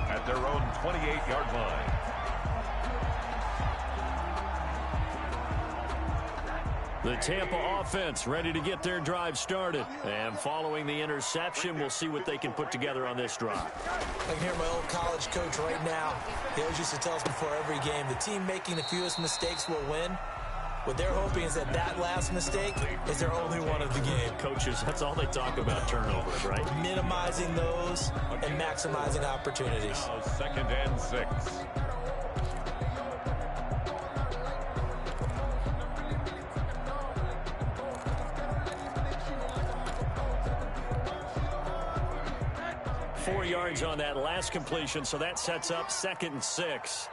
at their own 28-yard line. The Tampa offense ready to get their drive started. And following the interception, we'll see what they can put together on this drive. I can hear my old college coach right now. He always used to tell us before every game, the team making the fewest mistakes will win. What they're hoping is that that last mistake is their only one of the game. Coaches, that's all they talk about, turnovers, right? Minimizing those and maximizing opportunities. Now 2nd and 6. yards on that last completion, so that sets up 2nd and 6.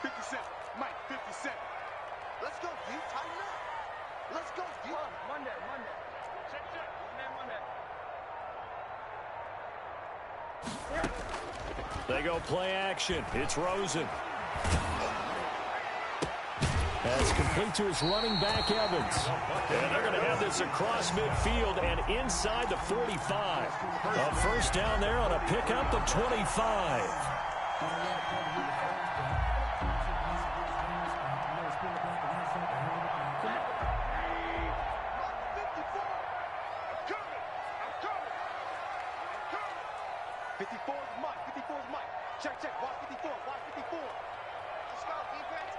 57. Mike, 57. Let's go, D. Tighten up. Let's go, D. Monday. Check. Monday. They go play action. It's Rosen. That's complete to his running back, Evans. And they're going to have this across midfield and inside the 45. A first down there on a pickup of 25. Check. Watch 54. Let's go, defense.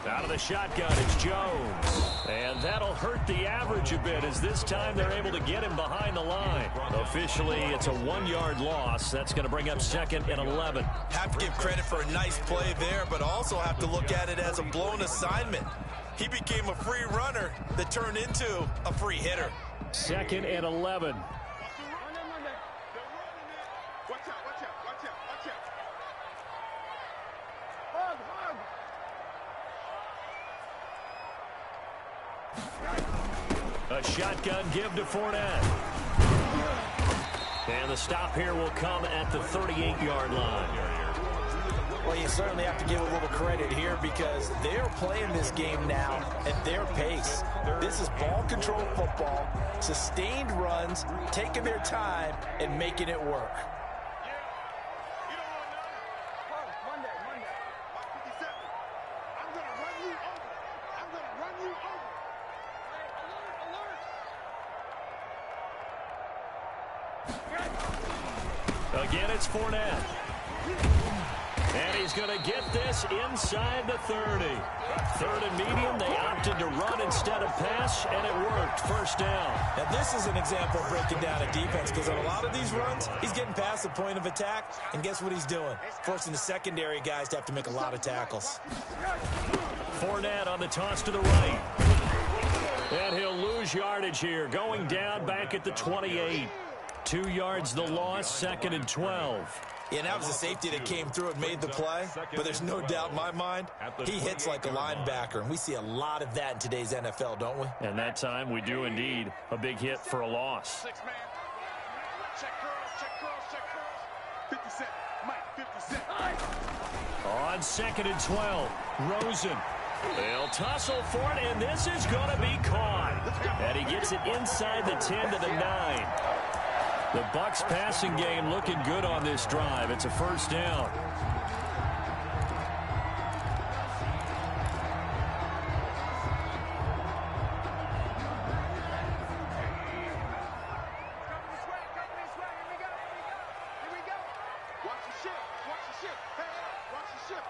Out of the shotgun, it's Jones. And that'll hurt the average a bit as this time they're able to get him behind the line. Officially, it's a 1-yard loss. That's going to bring up 2nd and 11. Have to give credit for a nice play there, but also have to look at it as a blown assignment. He became a free runner that turned into a free hitter. 2nd and 11. Watch out. A shotgun give to Fournette. And the stop here will come at the 38-yard line. Well, you certainly have to give a little credit here because they're playing this game now at their pace. This is ball control football, sustained runs, taking their time, and making it work. Monday. Watch 57. I'm going to run you over. Alert. Again, it's Fournette. And he's going to get this inside the 30. 3rd and medium, they opted to run instead of pass, and it worked. First down. Now, this is an example of breaking down a defense because on a lot of these runs, he's getting past the point of attack, and guess what he's doing? Forcing the secondary guys to have to make a lot of tackles. Fournette on the toss to the right. And he'll lose yardage here, going down back at the 28. 2 yards the loss, 2nd and 12. Yeah, that was a safety that came through and made the play, but there's no doubt in my mind, he hits like a linebacker, and we see a lot of that in today's NFL, don't we? And that time we do indeed. A big hit for a loss. 6 man. Check curls. 57. Mike, 57. On 2nd and 12, Rosen. They'll tussle for it, and this is going to be caught. And he gets it inside the 10 to the 9. The Bucs passing game looking good on this drive. It's a first down. Here we go. Watch the ship. Hey, watch the ship.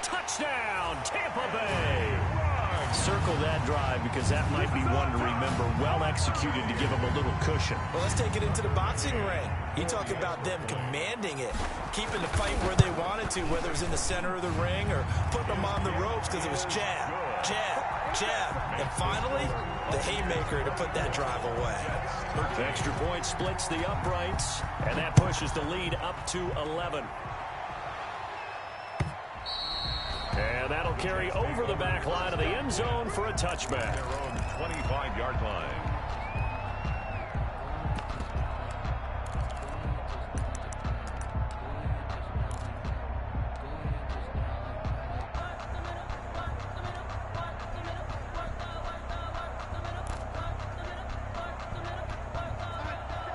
Touchdown, Tampa Bay. Circle that drive because that might be one to remember. Well executed to give them a little cushion. Well, let's take it into the boxing ring. You talk about them commanding it, keeping the fight where they wanted to, whether it was in the center of the ring or putting them on the ropes because it was jab. And finally, the haymaker to put that drive away. Extra point splits the uprights, and that pushes the lead up to 11. And that'll carry over the back line of the end zone for a touchback. Their own 25-yard line.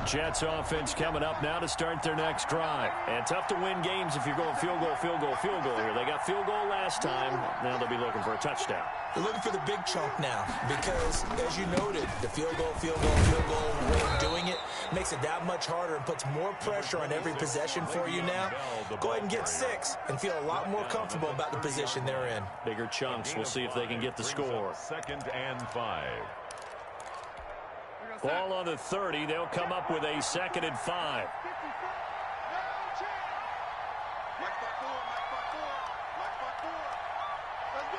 Jets offense coming up now to start their next drive. And tough to win games if you're going field goal here. They got field goal last time. Now they'll be looking for a touchdown. They're looking for the big chunk now because, as you noted, the field goal way of doing it makes it that much harder and puts more pressure on every possession for you now. Go ahead and get 6 and feel a lot more comfortable about the position they're in. Bigger chunks. We'll see if they can get the score. 2nd and 5. Ball on the 30. They'll come up with a 2nd and 5. Let's go.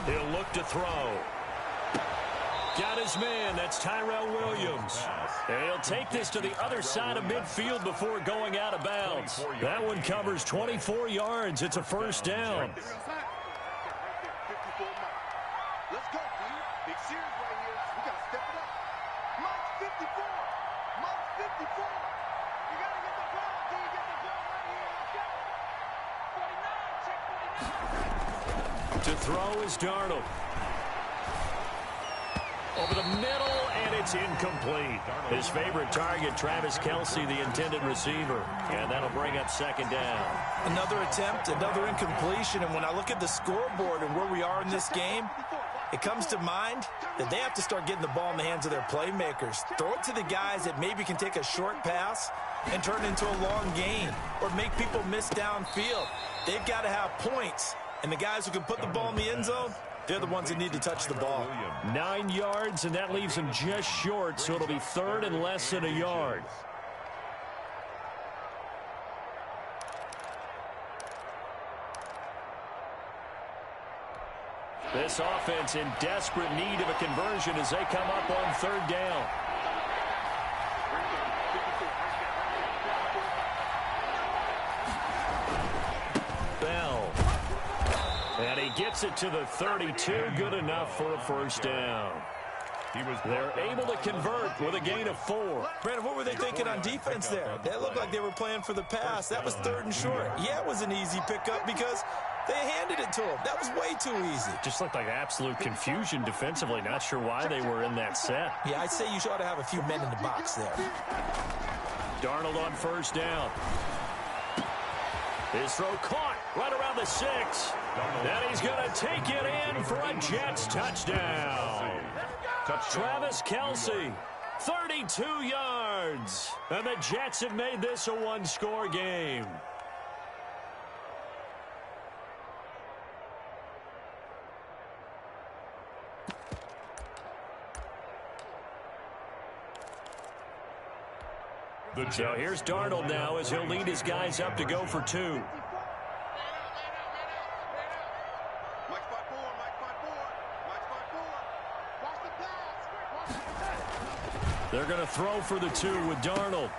He'll look to throw. Got his man. That's Tyrell Williams. And he'll take this to the other side of midfield before going out of bounds. That one covers 24 yards. It's a first down. Let's go, B. Big series right here. We got to step it up. Mike 54. Mike 54. You got to get the ball. Do you get the ball right here? Let's go. 49. Check 49. To throw is Darnold. Over the middle, and it's incomplete. His favorite target, Travis Kelce, the intended receiver. And that'll bring up second down. Another attempt, another incompletion. And when I look at the scoreboard and where we are in this game, it comes to mind that they have to start getting the ball in the hands of their playmakers. Throw it to the guys that maybe can take a short pass and turn it into a long gain or make people miss downfield. They've got to have points. And the guys who can put the ball in the end zone, they're the ones that need to touch the ball. 9 yards, and that leaves him just short, so it'll be third and less than a yard. This offense in desperate need of a conversion as they come up on third down. Bell. And he gets it to the 32. Good enough for a first down. They're able to convert with a gain of 4. Brandon, what were they thinking on defense there? That looked like they were playing for the pass. That was third and short. Yeah, it was an easy pickup because they handed it to him. That was way too easy. Just looked like absolute confusion defensively. Not sure why they were in that set. Yeah, I'd say you ought to have a few men in the box there. Darnold on first down. His throw caught right around the 6. And he's going to take it in for a Jets touchdown. Travis Kelce, 32 yards. And the Jets have made this a one-score game. So here's Darnold now as he'll lead his guys up to go for 2. They're going to throw for the 2 with Darnold.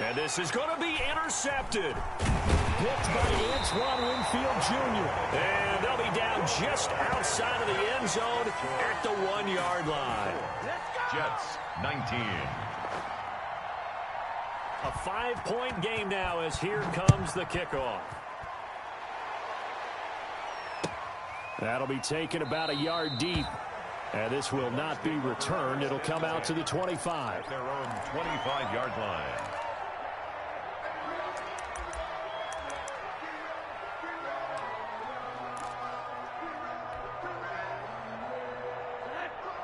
And this is going to be intercepted. Picked by Antoine Winfield Jr. And they'll be down just outside of the end zone at the 1-yard line. Jets 19. A 5-point game now as here comes the kickoff. That'll be taken about a yard deep. And this will not be returned. It'll come out to the 25. At their own 25-yard line.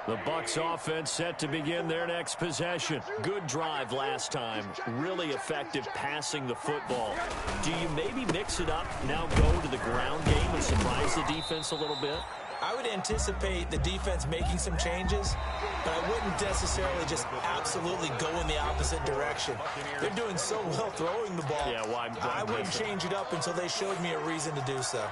The Bucs offense set to begin their next possession. Good drive last time. Really effective passing the football. Do you maybe mix it up, now go to the ground game and surprise the defense a little bit? I would anticipate the defense making some changes, but I wouldn't necessarily just absolutely go in the opposite direction. They're doing so well throwing the ball. Yeah, well, I wouldn't change it up until they showed me a reason to do so.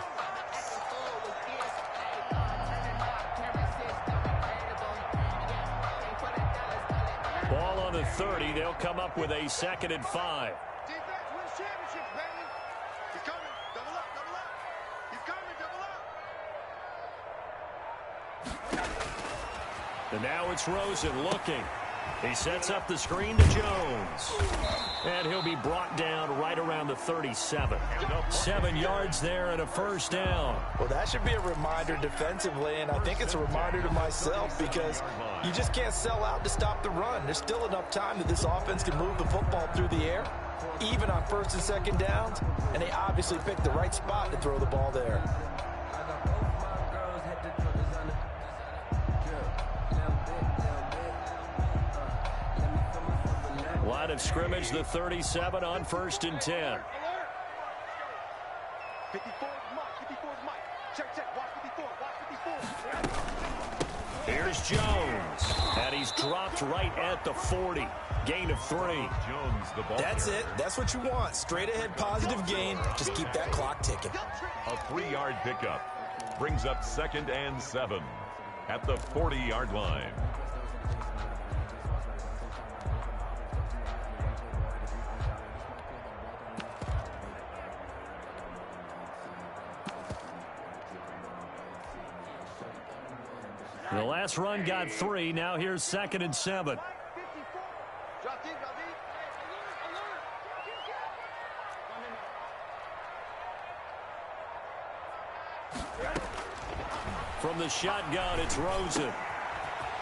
Ball on the 30. They'll come up with a 2nd and 5. Defense wins championships, baby. He's coming. Double up, double up. He's coming, double up. And now it's Rosen looking. He sets up the screen to Jones. And he'll be brought down right around the 37. 7 yards there and a first down. Well, that should be a reminder defensively, and I think it's a reminder to myself because you just can't sell out to stop the run. There's still enough time that this offense can move the football through the air, even on 1st and 2nd downs, and they obviously picked the right spot to throw the ball there. Line of scrimmage, the 37 on 1st and 10. 54 is Mike. 54 is Mike. Check, check. Watch 54. Watch 54. Here's Jones. And he's dropped right at the 40. Gain of 3. Jones, the ball. That's it. That's what you want. Straight ahead positive gain. Just keep that clock ticking. A 3-yard pickup. Brings up 2nd and 7 at the 40-yard line. The last run got 3. Now here's 2nd and 7. From the shotgun, it's Rosen.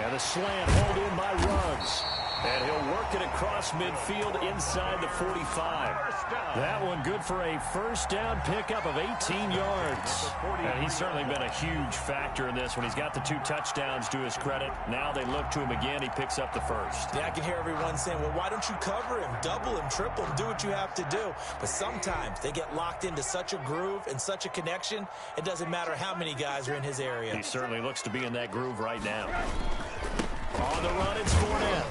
And a slant hauled in by Ruggs. And he'll work it across midfield inside the 45. That one good for a first down pickup of 18 yards. And he's certainly been a huge factor in this when he's got the 2 touchdowns to his credit. Now they look to him again. He picks up the first. Yeah, I can hear everyone saying, well, why don't you cover him, double him, triple him, do what you have to do. But sometimes they get locked into such a groove and such a connection, it doesn't matter how many guys are in his area. He certainly looks to be in that groove right now. On the run, it's Fournette.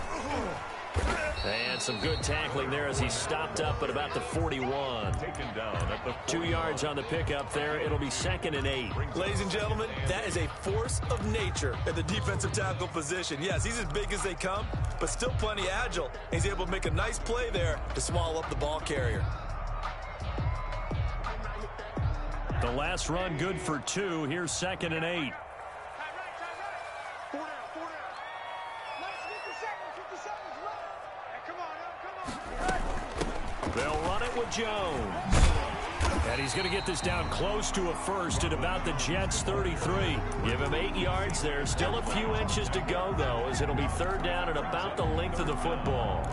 And some good tackling there as he stopped up at about the 41. Taken down at the 2 yards on the pickup there. It'll be 2nd and 8. Ladies and gentlemen, that is a force of nature at the defensive tackle position. Yes, he's as big as they come, but still plenty agile. He's able to make a nice play there to swallow up the ball carrier. The last run good for 2. Here's 2nd and 8. They'll run it with Jones. And he's going to get this down close to a first at about the Jets' 33. Give him 8 yards there. Still a few inches to go, though, as it'll be 3rd down at about the length of the football.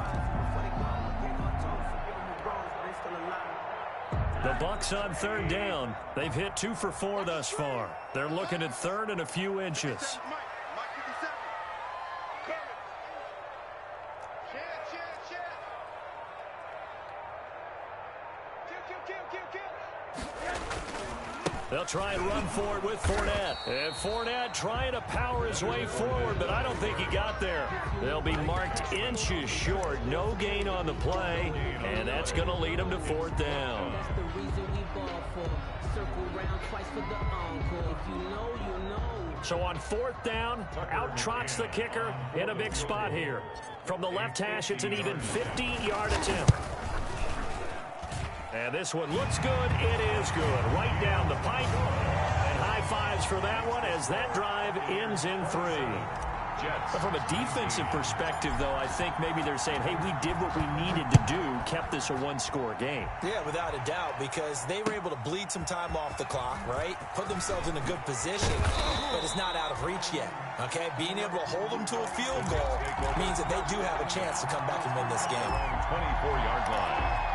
The Bucs on 3rd down. They've hit 2 for 4 thus far. They're looking at 3rd and a few inches. They'll try and run for it with Fournette. And Fournette trying to power his way forward, but I don't think he got there. They'll be marked inches short. No gain on the play, and that's going to lead them to 4th down. So on 4th down, out trots the kicker in a big spot here. From the left hash, it's an even 50-yard attempt. And this one looks good. It is good. Right down the pipe. And high fives for that one as that drive ends in 3. But from a defensive perspective, though, I think maybe they're saying, hey, we did what we needed to do, kept this a 1-score game. Yeah, without a doubt, because they were able to bleed some time off the clock, right? Put themselves in a good position, but it's not out of reach yet, okay? Being able to hold them to a field goal means that they do have a chance to come back and win this game. 24-yard line.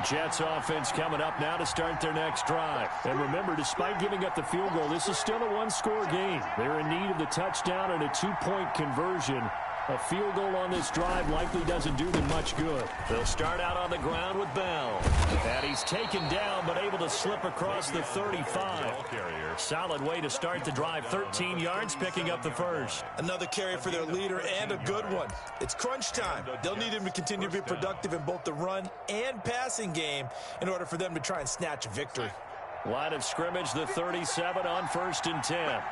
Jets offense coming up now to start their next drive. And remember, despite giving up the field goal, this is still a 1-score game. They're in need of the touchdown and a 2-point conversion. A field goal on this drive likely doesn't do them much good. They'll start out on the ground with Bell. And he's taken down but able to slip across the 35. Solid way to start the drive. 13 yards, picking up the first. Another carry for their leader and a good one. It's crunch time. They'll need him to continue to be productive in both the run and passing game in order for them to try and snatch a victory. Line of scrimmage, the 37 on 1st and 10.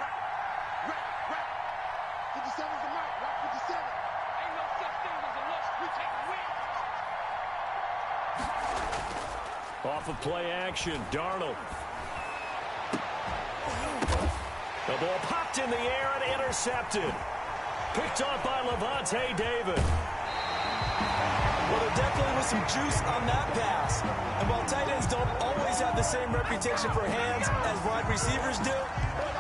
Off of play action, Darnold. The ball popped in the air and intercepted. Picked off by Levante David. Well, there definitely was some juice on that pass. And while tight ends don't always have the same reputation for hands as wide receivers do,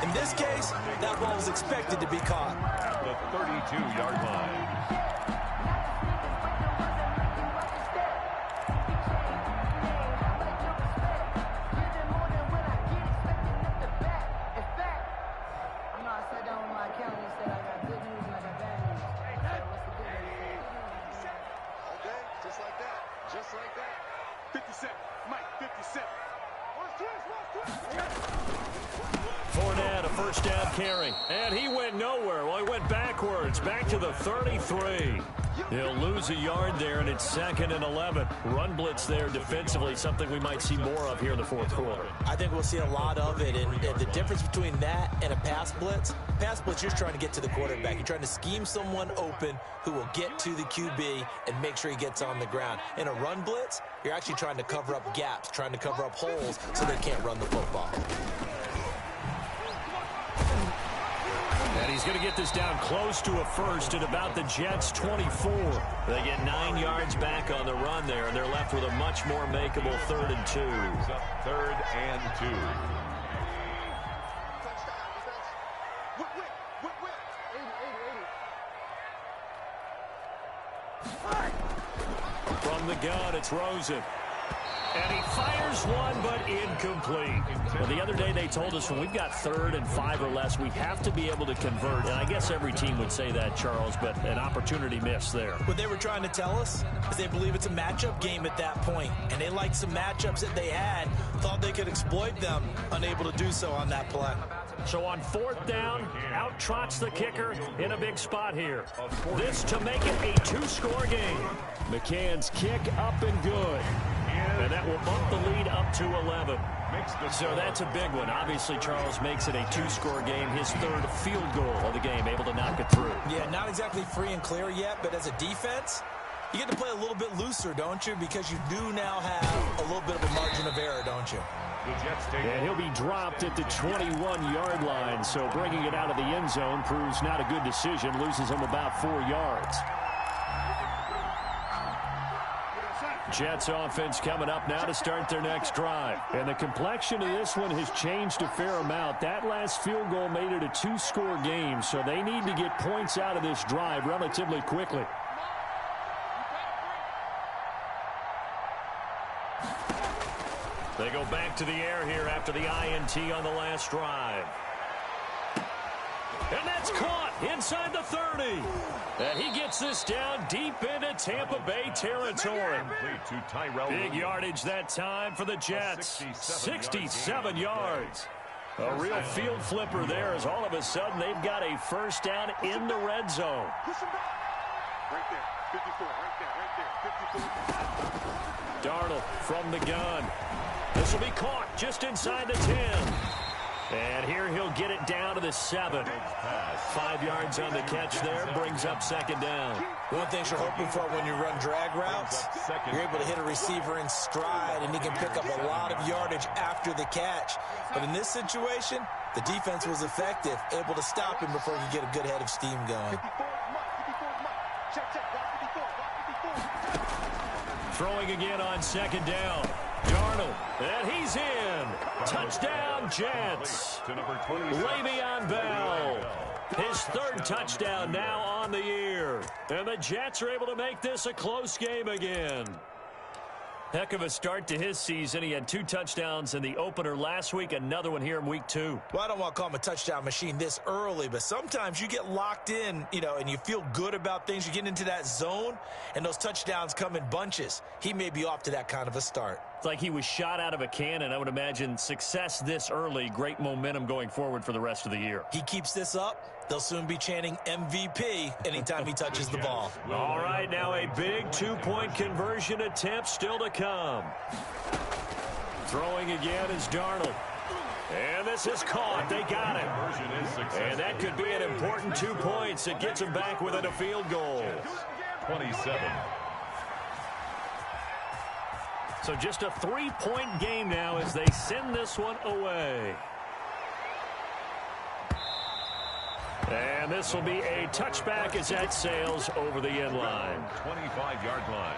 in this case, that ball was expected to be caught. At the 32-yard line. first down carry. And he went nowhere. Well, he went backwards, back to the 33. He'll lose a yard there, and it's 2nd and 11. Run blitz there defensively, something we might see more of here in the fourth quarter. I think we'll see a lot of it, and the difference between that and a pass blitz, you're trying to get to the quarterback. You're trying to scheme someone open who will get to the QB and make sure he gets on the ground. In a run blitz, you're actually trying to cover up gaps, trying to cover up holes so they can't run the football. And he's going to get this down close to a first at about the Jets' 24. They get 9 yards back on the run there, and they're left with a much more makeable 3rd and 2. 3rd and 2. From the gun, it's Rosen. And he fires one, but incomplete. Well, the other day they told us when we've got 3rd and 5 or less, we have to be able to convert. And I guess every team would say that, Charles, but an opportunity missed there. What they were trying to tell us is they believe it's a matchup game at that point. And they liked some matchups that they had, thought they could exploit them, unable to do so on that play. So on 4th down, out trots the kicker in a big spot here. This to make it a 2-score game. McCann's kick up and good. And that will bump the lead up to 11. So that's a big one. Obviously, Charles makes it a 2-score game. His 3rd field goal of the game, able to knock it through. Yeah, not exactly free and clear yet, but as a defense, you get to play a little bit looser, don't you? Because you do now have a little bit of a margin of error, don't you? And he'll be dropped at the 21-yard line. So bringing it out of the end zone proves not a good decision. Loses him about 4 yards. Jets offense coming up now to start their next drive. And the complexion of this one has changed a fair amount. That last field goal made it a 2-score game, so they need to get points out of this drive relatively quickly. They go back to the air here after the INT on the last drive. And that's caught inside the 30. And he gets this down deep into Tampa Bay territory. Big yardage that time for the Jets. 67 yards. A real field flipper there as all of a sudden they've got a first down in the red zone. Right there, 54, right there, 54. Darnold from the gun. This will be caught just inside the 10. And here he'll get it down to the 7. 5 yards on the catch there, brings up 2nd down. One thing you're hoping for when you run drag routes, you're able to hit a receiver in stride, and he can pick up a lot of yardage after the catch. But in this situation, the defense was effective, able to stop him before he could get a good head of steam going. Throwing again on 2nd down. Darnold, and he's in. Touchdown, Jets. Le'Veon Bell. His 3rd touchdown now on the year. And the Jets are able to make this a close game again. Heck of a start to his season. He had 2 touchdowns in the opener last week, another one here in week 2. Well, I don't want to call him a touchdown machine this early, but sometimes you get locked in, and you feel good about things. You get into that zone, and those touchdowns come in bunches. He may be off to that kind of a start. It's like he was shot out of a cannon. I would imagine success this early, great momentum going forward for the rest of the year. He keeps this up, they'll soon be chanting MVP anytime he touches the ball. All right, now a big 2-point conversion attempt still to come. Throwing again is Darnold. And this is caught. They got it. And that could be an important 2 points. It gets him back within a field goal. 27. So just a 3-point game now as they send this one away. And this will be a touchback as that sails over the end line. 25-yard line.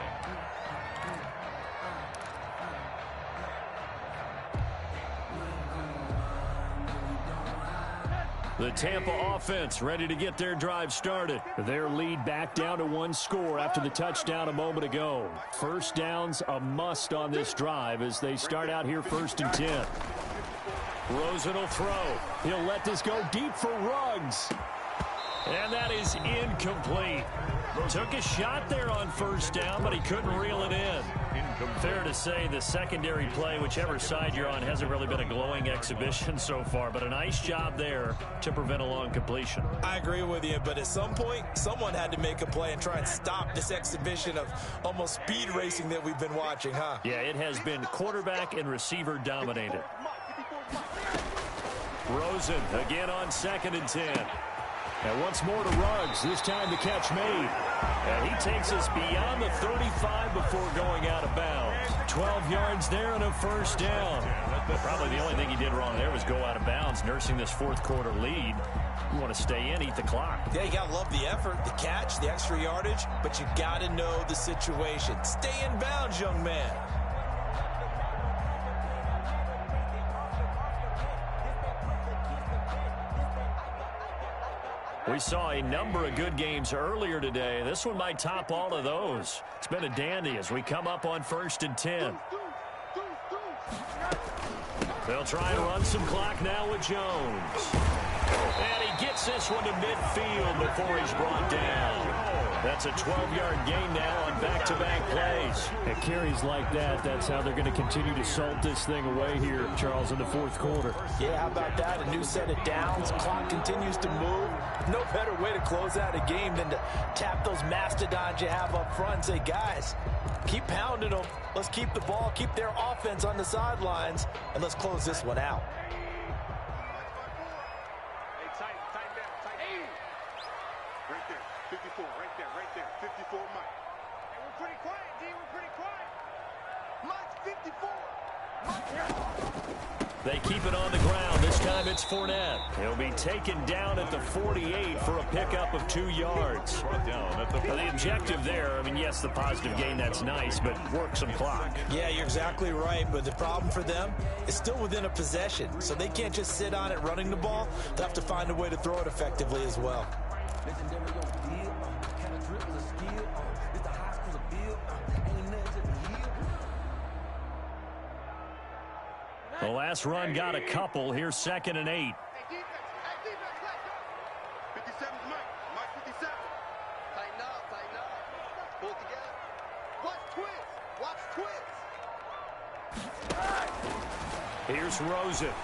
The Tampa offense ready to get their drive started. Their lead back down to 1 score after the touchdown a moment ago. First down's a must on this drive as they start out here 1st and 10. Rosen will throw. He'll let this go deep for Ruggs. And that is incomplete. Took a shot there on 1st down, but he couldn't reel it in. Fair to say the secondary play, whichever side you're on, hasn't really been a glowing exhibition so far, but a nice job there to prevent a long completion. I agree with you, but at some point, someone had to make a play and try and stop this exhibition of almost speed racing that we've been watching, huh? Yeah, it has been quarterback and receiver dominated. Rosen again on 2nd and 10. And once more to Ruggs, this time the catch made. And he takes us beyond the 35 before going out of bounds. 12 yards there and a first down. Probably the only thing he did wrong there was go out of bounds, nursing this fourth quarter lead. You want to stay in, eat the clock. Yeah, you got to love the effort, the catch, the extra yardage, but you got to know the situation. Stay in bounds, young man. We saw a number of good games earlier today. This one might top all of those. It's been a dandy as we come up on 1st and 10. They'll try and run some clock now with Jones. And he gets this one to midfield before he's brought down. That's a 12-yard gain now on back-to-back plays. At carries like that, that's how they're going to continue to salt this thing away here, Charles, in the fourth quarter. Yeah, how about that? A new set of downs. Clock continues to move. No better way to close out a game than to tap those mastodons you have up front and say, guys, keep pounding them. Let's keep the ball, keep their offense on the sidelines, and let's close this one out. Right there, 54, right there, 54, Mike. Hey, we're pretty quiet, D, we're pretty quiet. Mike's 54. They keep it on the ground. This time it's Fournette. He'll be taken down at the 48 for a pickup of 2 yards. The objective there, I mean, yes, the positive gain, that's nice, but work some clock. Yeah, you're exactly right, but the problem for them is still within a possession, so they can't just sit on it running the ball. They'll have to find a way to throw it effectively as well. The last run got a couple. Here's 2nd and 8. Hey, defense, let's go. 57's Mike, Mike 57. Tighten up. Pull it together. Watch twist. Here's Rosen.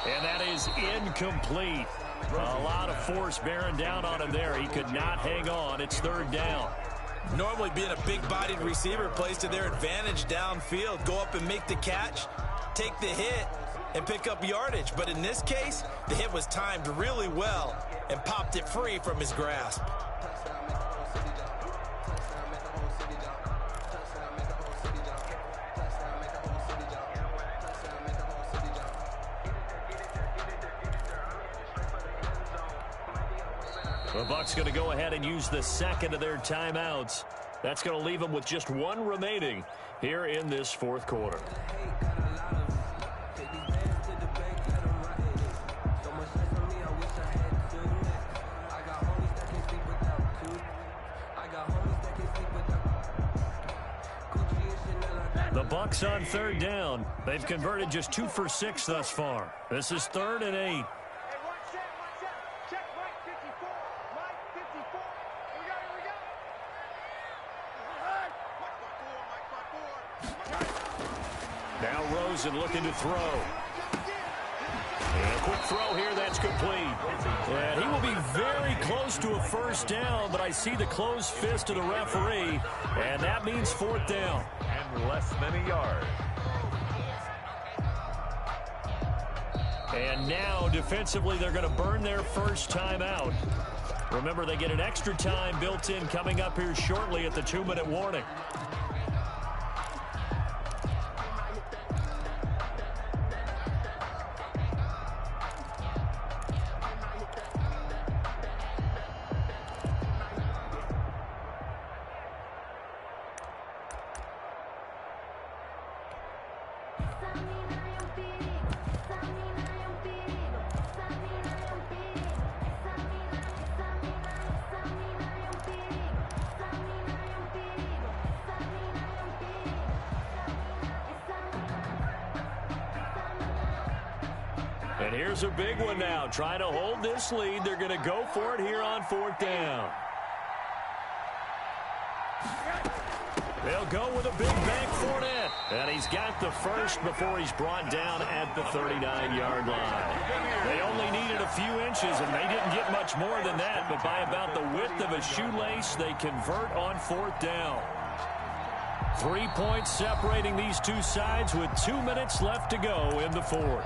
And that is incomplete. A lot of force bearing down on him there. He could not hang on. It's 3rd down. Normally being a big-bodied receiver plays to their advantage downfield. Go up and make the catch, take the hit, and pick up yardage. But in this case, the hit was timed really well and popped it free from his grasp. The Bucs going to go ahead and use the 2nd of their timeouts. That's going to leave them with just 1 remaining here in this fourth quarter. The Bucs on 3rd down. They've converted just 2 for 6 thus far. This is 3rd and 8. Now Rosen looking to throw. And a quick throw here, that's complete. And he will be very close to a first down, but I see the closed fist of the referee, and that means 4th down. And less than a yard. And now, defensively, they're going to burn their first time out. Remember, they get an extra time built in coming up here shortly at the 2-minute warning. And here's a big one now. Trying to hold this lead. They're going to go for it here on 4th down. They'll go with a big bank Fournette. And he's got the first before he's brought down at the 39-yard line. They only needed a few inches, and they didn't get much more than that. But by about the width of a shoelace, they convert on 4th down. 3 points separating these two sides with 2 minutes left to go in the 4th.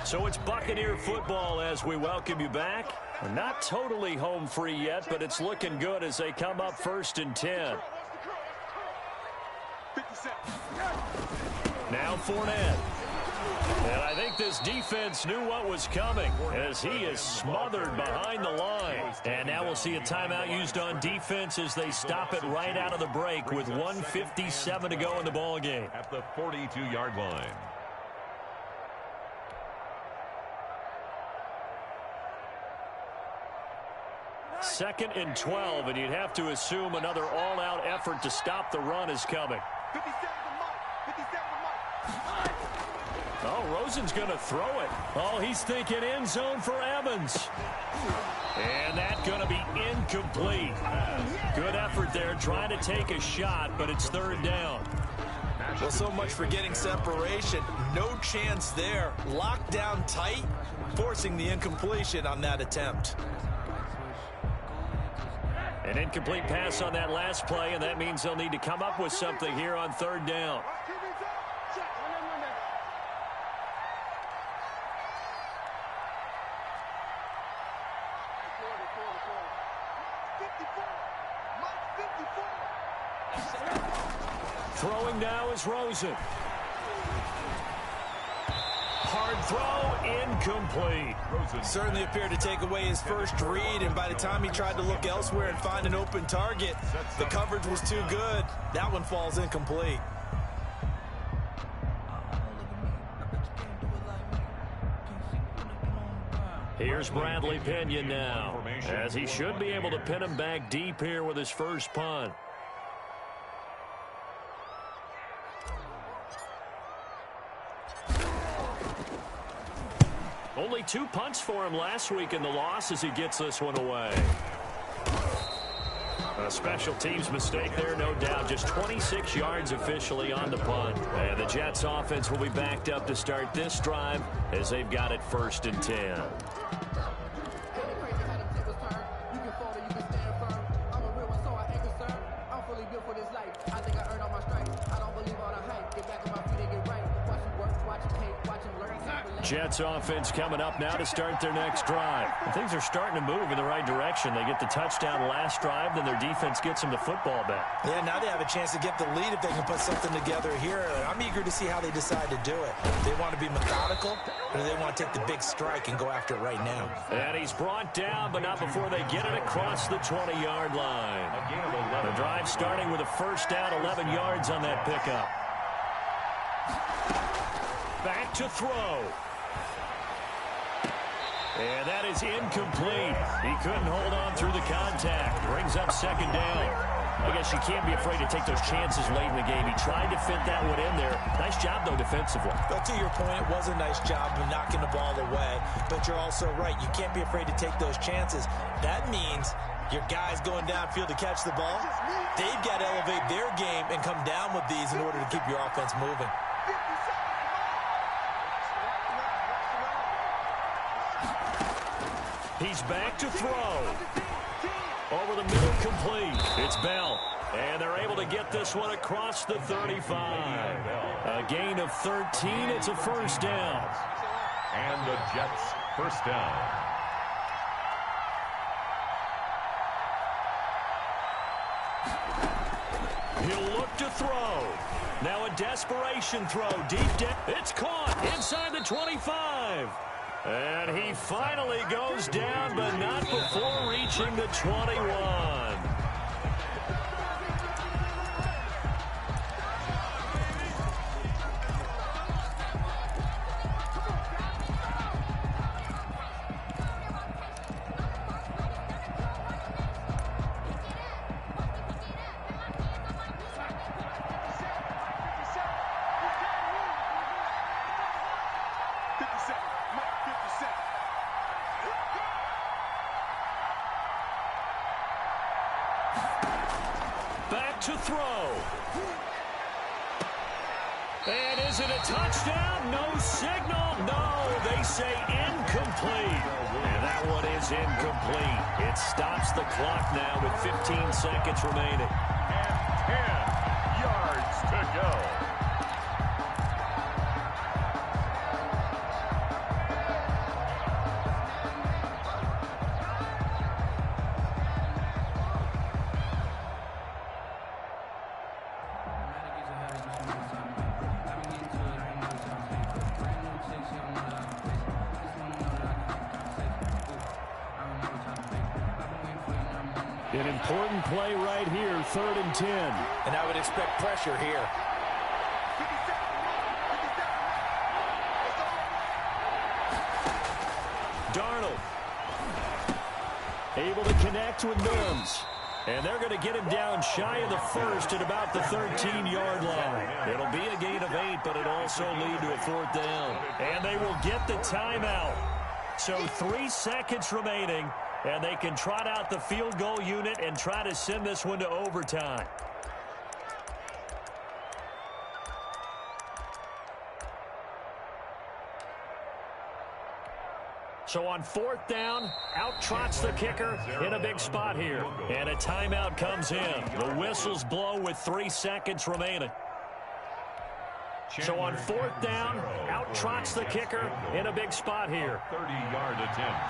So it's Buccaneer football as we welcome you back. We're not totally home free yet, but it's looking good as they come up 1st and 10. Now Fournette. And I think this defense knew what was coming as he is smothered behind the line. And now we'll see a timeout used on defense as they stop it right out of the break with 1:57 to go in the ball game. At the 42-yard line. Second and 12, and you'd have to assume another all-out effort to stop the run is coming. 57 to Mike. Oh, Rosen's going to throw it. Oh, he's thinking end zone for Evans. And that's going to be incomplete. Good effort there, trying to take a shot, but it's 3rd down. Well, so much for getting separation. No chance there. Locked down tight, forcing the incompletion on that attempt. An incomplete pass on that last play, and that means they'll need to come up with something here on 3rd down. Throwing now is Rosen. Hard throw, incomplete. Certainly appeared to take away his first read, and by the time he tried to look elsewhere and find an open target, the coverage was too good. That one falls incomplete. Here's Bradley Pinion now, as he should be able to pin him back deep here with his first punt. Only 2 punts for him last week in the loss as he gets this one away. A special teams mistake there, no doubt. Just 26 yards officially on the punt. And the Jets offense will be backed up to start this drive as they've got it 1st and 10. Jets offense coming up now to start their next drive. Things are starting to move in the right direction. They get the touchdown last drive, then their defense gets them the football back. Yeah, now they have a chance to get the lead if they can put something together here. I'm eager to see how they decide to do it. They want to be methodical, or do they want to take the big strike and go after it right now? And he's brought down, but not before they get it across the 20-yard line. The drive starting with a 1st down, 11 yards on that pickup. Back to throw. And that is incomplete. He couldn't hold on through the contact. Brings up 2nd down. I guess you can't be afraid to take those chances late in the game. He tried to fit that one in there. Nice job, though, defensively. But to your point, it was a nice job of knocking the ball away. But you're also right. You can't be afraid to take those chances. That means your guys going downfield to catch the ball, they've got to elevate their game and come down with these in order to keep your offense moving. He's back to throw. Over the middle, complete. It's Bell. And they're able to get this one across the 35. A gain of 13. It's a 1st down. And the Jets 1st down. He'll look to throw. Now a desperation throw. Deep down. It's caught inside the 25. And he finally goes down, but not before reaching the 21. to throw. And is it a touchdown? No signal. No, they say incomplete. And that one is incomplete. It stops the clock now with 15 seconds remaining. And 10 yards to go. An important play right here, 3rd and 10. And I would expect pressure here. Darnold able to connect with Mims. And they're going to get him down shy of the first at about the 13-yard line. It'll be a gain of 8, but it'll also lead to a 4th down. And they will get the timeout. So 3 seconds remaining, and they can trot out the field goal unit and try to send this one to overtime. So on 4th down, out trots the kicker in a big spot here. And a timeout comes in. The whistles blow with 3 seconds remaining. So on 4th down, out trots the kicker in a big spot here. 30-yard attempt.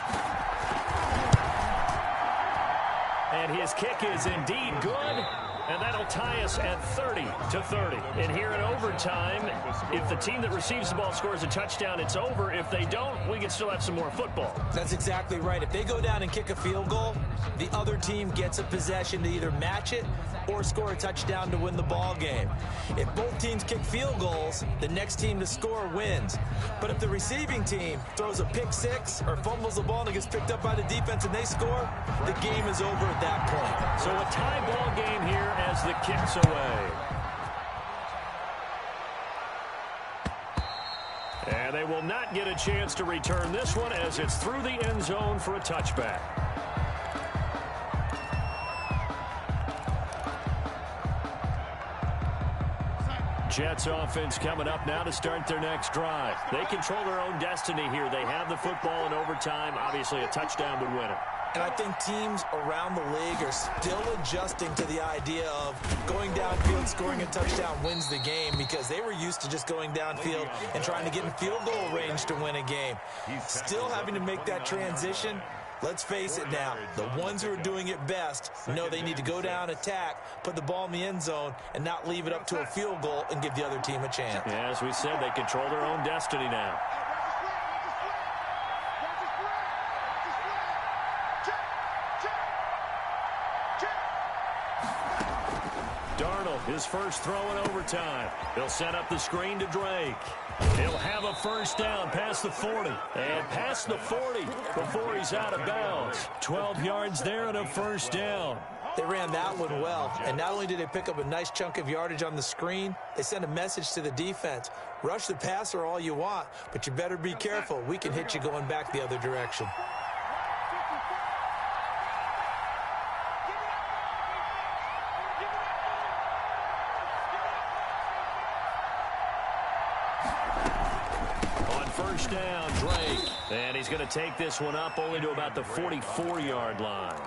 And his kick is indeed good. And that'll tie us at 30-30. And here in overtime, if the team that receives the ball scores a touchdown, it's over. If they don't, we can still have some more football. That's exactly right. If they go down and kick a field goal, the other team gets a possession to either match it or score a touchdown to win the ball game. If both teams kick field goals, the next team to score wins. But if the receiving team throws a pick six or fumbles the ball and it gets picked up by the defense and they score, the game is over at that point. So a tie ball game here as the kick's away. And they will not get a chance to return this one as it's through the end zone for a touchback. Jets offense coming up now to start their next drive. They control their own destiny here. They have the football in overtime. Obviously, a touchdown would win it. And I think teams around the league are still adjusting to the idea of going downfield, scoring a touchdown wins the game, because they were used to just going downfield and trying to get in field goal range to win a game. Still having to make that transition. Let's face it now, the ones who are doing it best know they need to go down, attack, put the ball in the end zone, and not leave it up to a field goal and give the other team a chance. Yeah, as we said, they control their own destiny now. Darnold, his first throw in overtime. They'll set up the screen to Drake. He'll have a first down past the 40. And past the 40 before he's out of bounds. 12 yards there and a first down. They ran that one well. And not only did they pick up a nice chunk of yardage on the screen, they sent a message to the defense. Rush the passer all you want, but you better be careful. We can hit you going back the other direction. Down, Drake. And he's going to take this one up only to about the 44-yard line.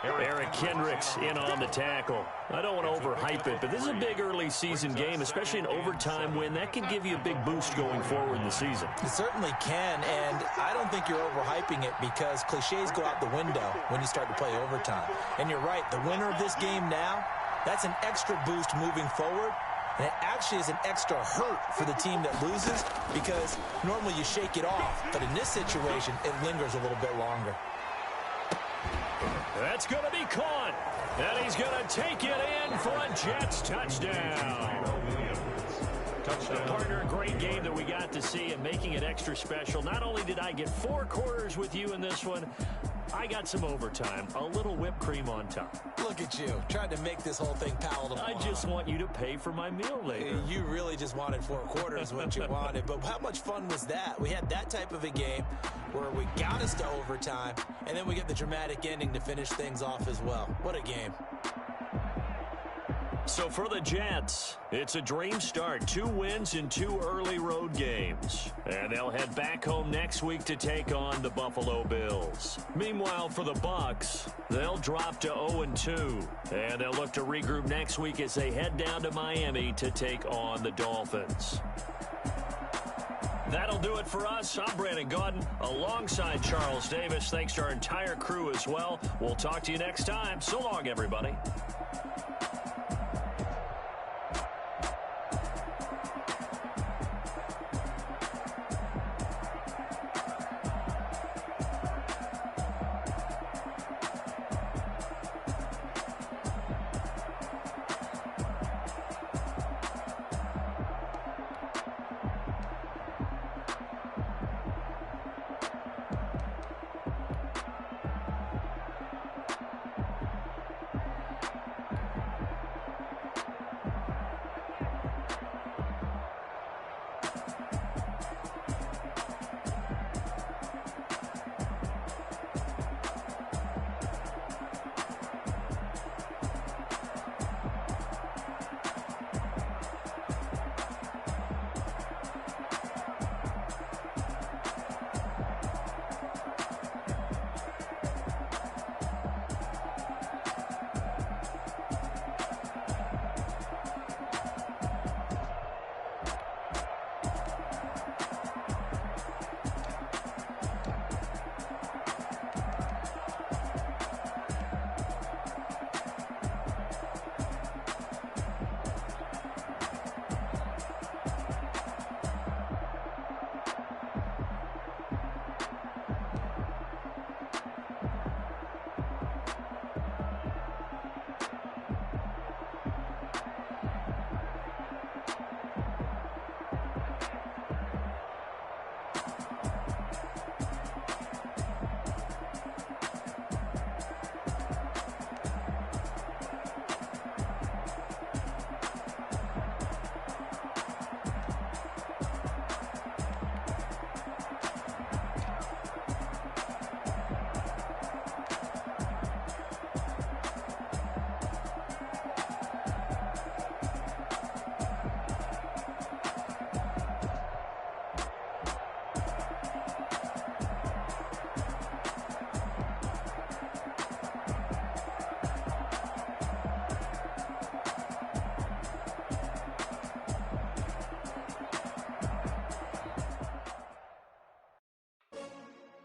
Eric Kendricks in on the tackle. I don't want to overhype it, but this is a big early season game, especially an overtime win. That can give you a big boost going forward in the season. It certainly can, and I don't think you're overhyping it because cliches go out the window when you start to play overtime. And you're right, the winner of this game now, that's an extra boost moving forward. And it actually is an extra hurt for the team that loses because normally you shake it off. But in this situation, it lingers a little bit longer. That's going to be caught. And he's going to take it in for a Jets touchdown. Partner, a great game that we got to see and making it extra special. Not only did I get 4 quarters with you in this one, I got some overtime, a little whipped cream on top. Look at you, trying to make this whole thing palatable. I just want you to pay for my meal later. You really just wanted 4 quarters, what you wanted. But how much fun was that? We had that type of a game where we got us to overtime, and then we get the dramatic ending to finish things off as well. What a game. So for the Jets, it's a dream start. 2 wins in 2 early road games. And they'll head back home next week to take on the Buffalo Bills. Meanwhile, for the Bucs, they'll drop to 0-2. And they'll look to regroup next week as they head down to Miami to take on the Dolphins. That'll do it for us. I'm Brandon Gaudin alongside Charles Davis. Thanks to our entire crew as well. We'll talk to you next time. So long, everybody.